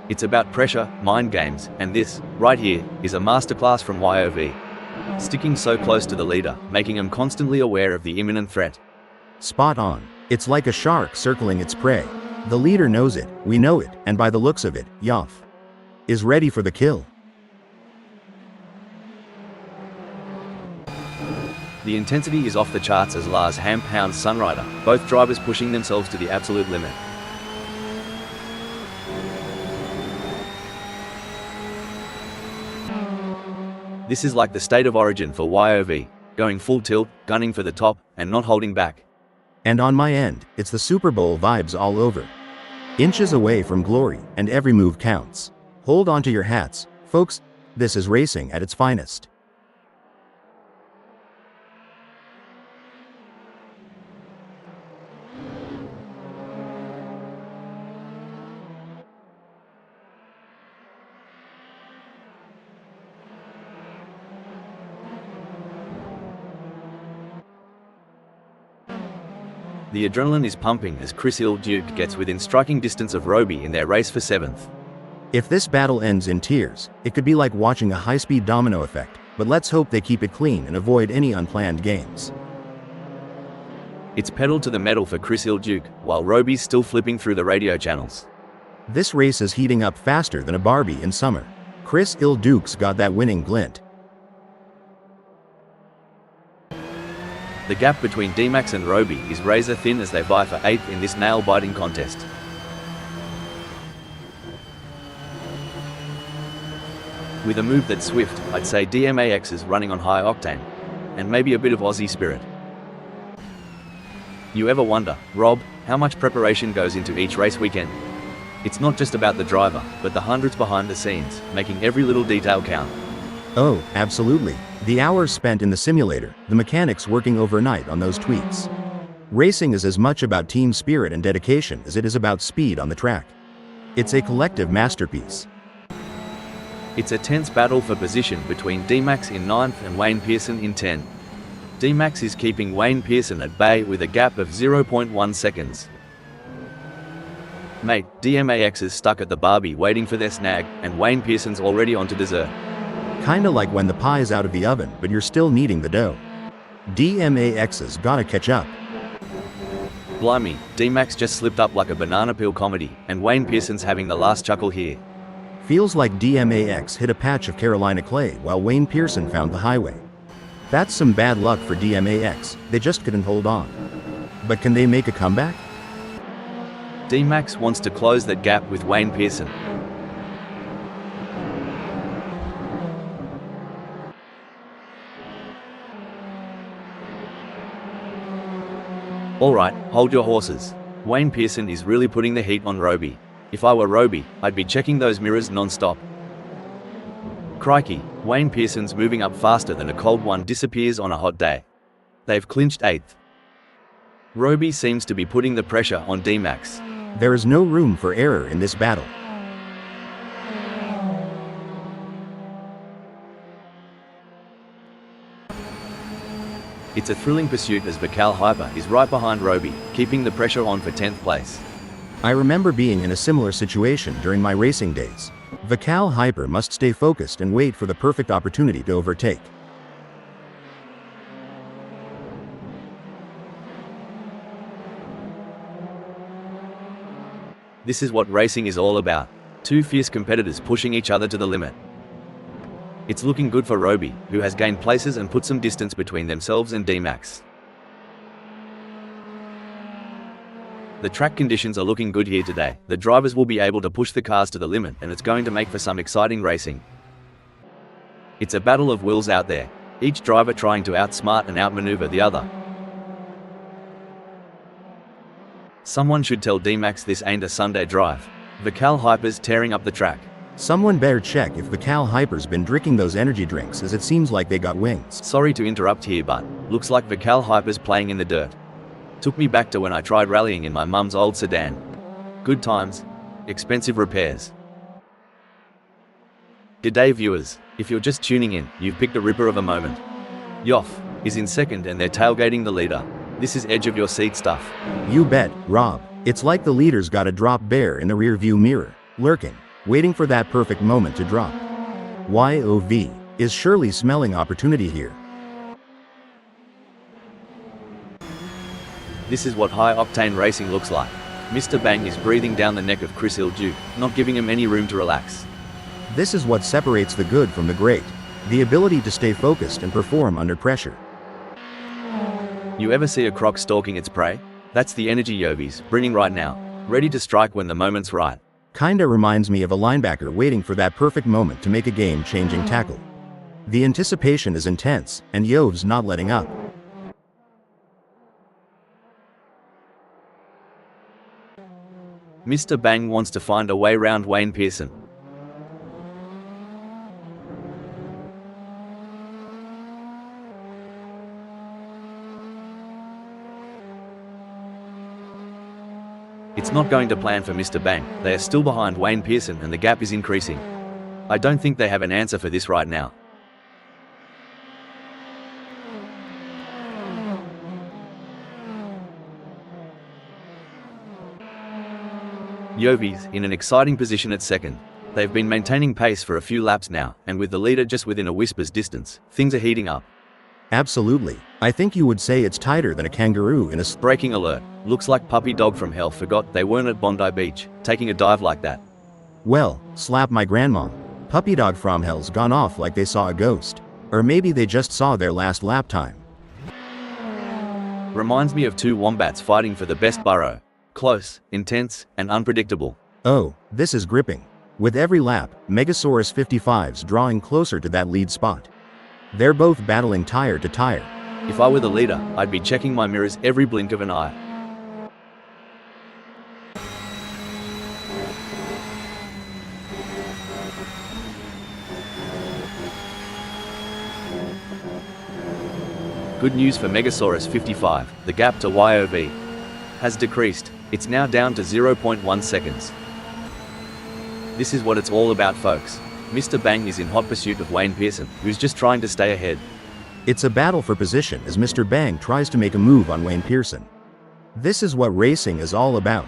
It's about pressure, mind games, and this, right here, is a masterclass from YOV. Sticking so close to the leader, making him constantly aware of the imminent threat. Spot on. It's like a shark circling its prey. The leader knows it, we know it, and by the looks of it, Yoff is ready for the kill. The intensity is off the charts as Lars Hamp hounds Sunrider, both drivers pushing themselves to the absolute limit. This is like the state of origin for YOV, going full tilt, gunning for the top, and not holding back. And on my end, it's the Super Bowl vibes all over. Inches away from glory, and every move counts. Hold on to your hats, folks, this is racing at its finest. The adrenaline is pumping as Chris Duke gets within striking distance of Roby in their race for 7th. If this battle ends in tears, it could be like watching a high-speed domino effect, but let's hope they keep it clean and avoid any unplanned games. It's pedal to the metal for Chris Duke, while Roby's still flipping through the radio channels. This race is heating up faster than a Barbie in summer. Chris Duke's got that winning glint. The gap between D-Max and Roby is razor thin as they vie for 8th in this nail-biting contest. With a move that's swift, I'd say DMAX is running on high octane, and maybe a bit of Aussie spirit. You ever wonder, Rob, how much preparation goes into each race weekend? It's not just about the driver, but the hundreds behind the scenes, making every little detail count. Oh, absolutely. The hours spent in the simulator, the mechanics working overnight on those tweaks. Racing is as much about team spirit and dedication as it is about speed on the track. It's a collective masterpiece. It's a tense battle for position between D-Max in 9th and Wayne Pearson in 10th. D-Max is keeping Wayne Pearson at bay with a gap of 0.1 seconds. Mate, DMAX is stuck at the Barbie waiting for their snag, and Wayne Pearson's already on to dessert. Kinda like when the pie is out of the oven, but you're still kneading the dough. DMAX's gotta catch up. Blimey, D-Max just slipped up like a banana peel comedy, and Wayne Pearson's having the last chuckle here. Feels like DMAX hit a patch of Carolina clay while Wayne Pearson found the highway. That's some bad luck for DMAX, they just couldn't hold on. But can they make a comeback? D-Max wants to close that gap with Wayne Pearson. Alright, hold your horses. Wayne Pearson is really putting the heat on Roby. If I were Roby, I'd be checking those mirrors non-stop. Crikey, Wayne Pearson's moving up faster than a cold one disappears on a hot day. They've clinched 8th. Roby seems to be putting the pressure on D-Max. There is no room for error in this battle. It's a thrilling pursuit as Vical Hyper is right behind Roby, keeping the pressure on for 10th place. I remember being in a similar situation during my racing days. Vical Hyper must stay focused and wait for the perfect opportunity to overtake. This is what racing is all about. Two fierce competitors pushing each other to the limit. It's looking good for Roby, who has gained places and put some distance between themselves and D-Max. The track conditions are looking good here today. The drivers will be able to push the cars to the limit, and it's going to make for some exciting racing. It's a battle of wills out there, each driver trying to outsmart and outmaneuver the other. Someone should tell D-Max this ain't a Sunday drive. Vical Hyper's tearing up the track. Someone better check if Vical Hyper's been drinking those energy drinks, as it seems like they got wings. Sorry to interrupt here, but looks like Vical Hyper's playing in the dirt. Took me back to when I tried rallying in my mum's old sedan. Good times, expensive repairs. G'day viewers, if you're just tuning in, you've picked a ripper of a moment. Yoff is in second and they're tailgating the leader. This is edge of your seat stuff. You bet, Rob. It's like the leader's got a drop bear in the rear view mirror, lurking, waiting for that perfect moment to drop. YOV is surely smelling opportunity here. This is what high-octane racing looks like. Mr. Bang is breathing down the neck of Chris Ilduke, not giving him any room to relax. This is what separates the good from the great. The ability to stay focused and perform under pressure. You ever see a croc stalking its prey? That's the energy Yovi's bringing right now, ready to strike when the moment's right. Kinda reminds me of a linebacker waiting for that perfect moment to make a game-changing tackle. The anticipation is intense, and Yov's not letting up. Mr. Bang wants to find a way round Wayne Pearson. It's not going to plan for Mr. Bang. They are still behind Wayne Pearson and the gap is increasing. I don't think they have an answer for this right now. Yovi's in an exciting position at second. They've been maintaining pace for a few laps now, and with the leader just within a whisper's distance, things are heating up. Absolutely. I think you would say it's tighter than a kangaroo in a Breaking alert. Looks like Puppy Dog from Hell forgot they weren't at Bondi Beach, taking a dive like that. Well, slap my grandma. Puppy Dog from Hell's gone off like they saw a ghost. Or maybe they just saw their last lap time. Reminds me of two wombats fighting for the best burrow. Close, intense, and unpredictable. Oh, this is gripping. With every lap, Megasaurus 55's drawing closer to that lead spot. They're both battling tire to tire. If I were the leader, I'd be checking my mirrors every blink of an eye. Good news for Megasaurus 55, the gap to YOV has decreased. It's now down to 0.1 seconds. This is what it's all about, folks. Mr. Bang is in hot pursuit of Wayne Pearson, who's just trying to stay ahead. It's a battle for position as Mr. Bang tries to make a move on Wayne Pearson. This is what racing is all about.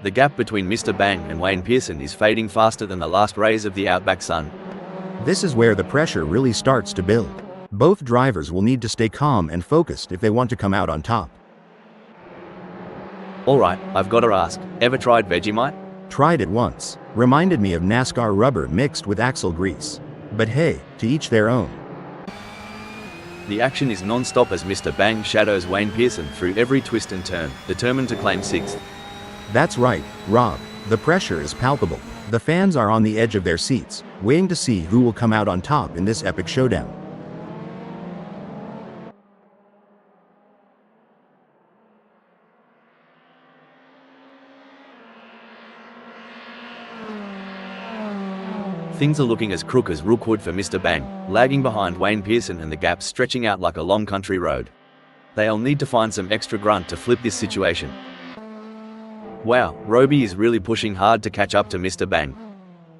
The gap between Mr. Bang and Wayne Pearson is fading faster than the last rays of the outback sun. This is where the pressure really starts to build. Both drivers will need to stay calm and focused if they want to come out on top. Alright, I've gotta ask, ever tried Vegemite? Tried it once. Reminded me of NASCAR rubber mixed with axle grease. But hey, to each their own. The action is non-stop as Mr. Bang shadows Wayne Pearson through every twist and turn, determined to claim 6th. That's right, Rob. The pressure is palpable. The fans are on the edge of their seats, waiting to see who will come out on top in this epic showdown. Things are looking as crook as Rookwood for Mr. Bang, lagging behind Wayne Pearson and the gap stretching out like a long country road. They'll need to find some extra grunt to flip this situation. Wow, Roby is really pushing hard to catch up to Mr. Bang.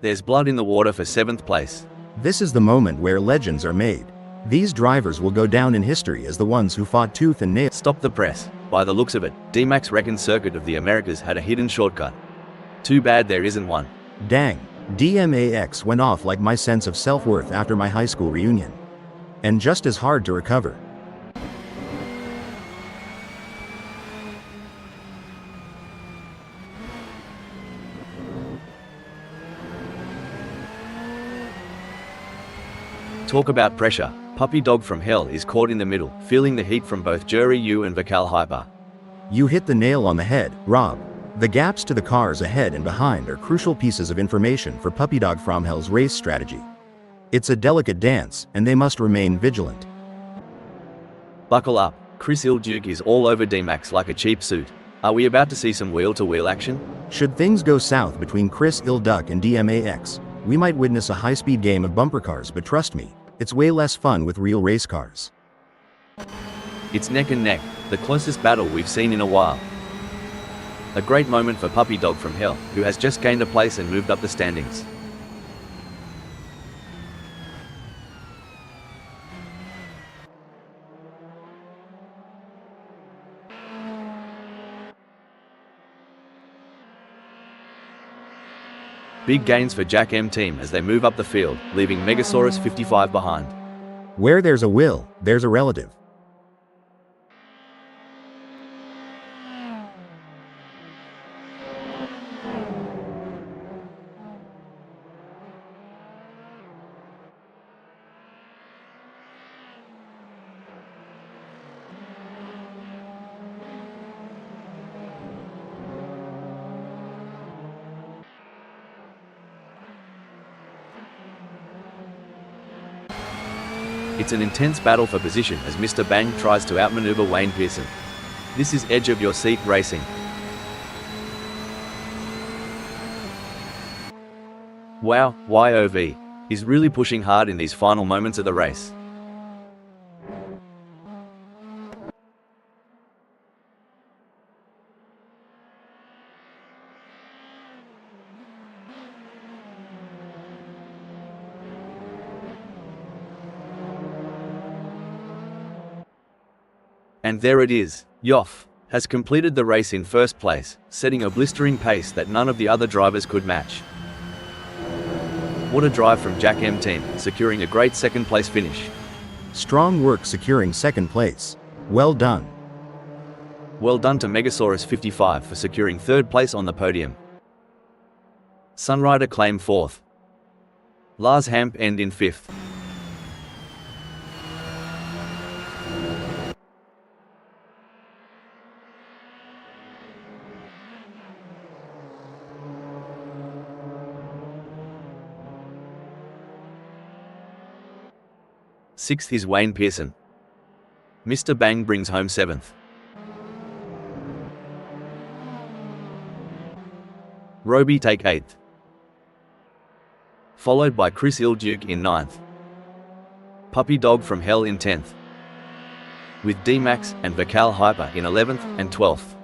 There's blood in the water for 7th place. This is the moment where legends are made. These drivers will go down in history as the ones who fought tooth and nail. Stop the press. By the looks of it, D-Max reckons Circuit of the Americas had a hidden shortcut. Too bad there isn't one. Dang, DMAX went off like my sense of self-worth after my high school reunion. And just as hard to recover. Talk about pressure. Puppy Dog from Hell is caught in the middle, feeling the heat from both Jury U and Vacal Hyper. You hit the nail on the head, Rob. The gaps to the cars ahead and behind are crucial pieces of information for Puppy Dog from Hell's race strategy. It's a delicate dance, and they must remain vigilant. Buckle up. Chris Ilduke is all over D-Max like a cheap suit. Are we about to see some wheel-to-wheel action? Should things go south between Chris Ilduke and DMAX, we might witness a high-speed game of bumper cars, but trust me, it's way less fun with real race cars. It's neck and neck, the closest battle we've seen in a while. A great moment for Puppy Dog from Hell, who has just gained a place and moved up the standings. Big gains for Jack M team as they move up the field, leaving Megasaurus 55 behind. Where there's a will, there's a relative. It's an intense battle for position as Mr. Bang tries to outmaneuver Wayne Pearson. This is edge of your seat racing. Wow, YOV. He's really pushing hard in these final moments of the race. And there it is. Yoff has completed the race in first place, setting a blistering pace that none of the other drivers could match. What a drive from Jack M team, securing a great second place finish. Strong work securing second place. Well done. Well done to Megasaurus 55 for securing third place on the podium. Sunrider claim fourth. Lars Hamp end in fifth. Sixth is Wayne Pearson. Mr. Bang brings home 7th. Roby take 8th. Followed by Chris Ilduke in 9th. Puppy Dog from Hell in 10th. With D-Max and Vacal Hyper in 11th and 12th.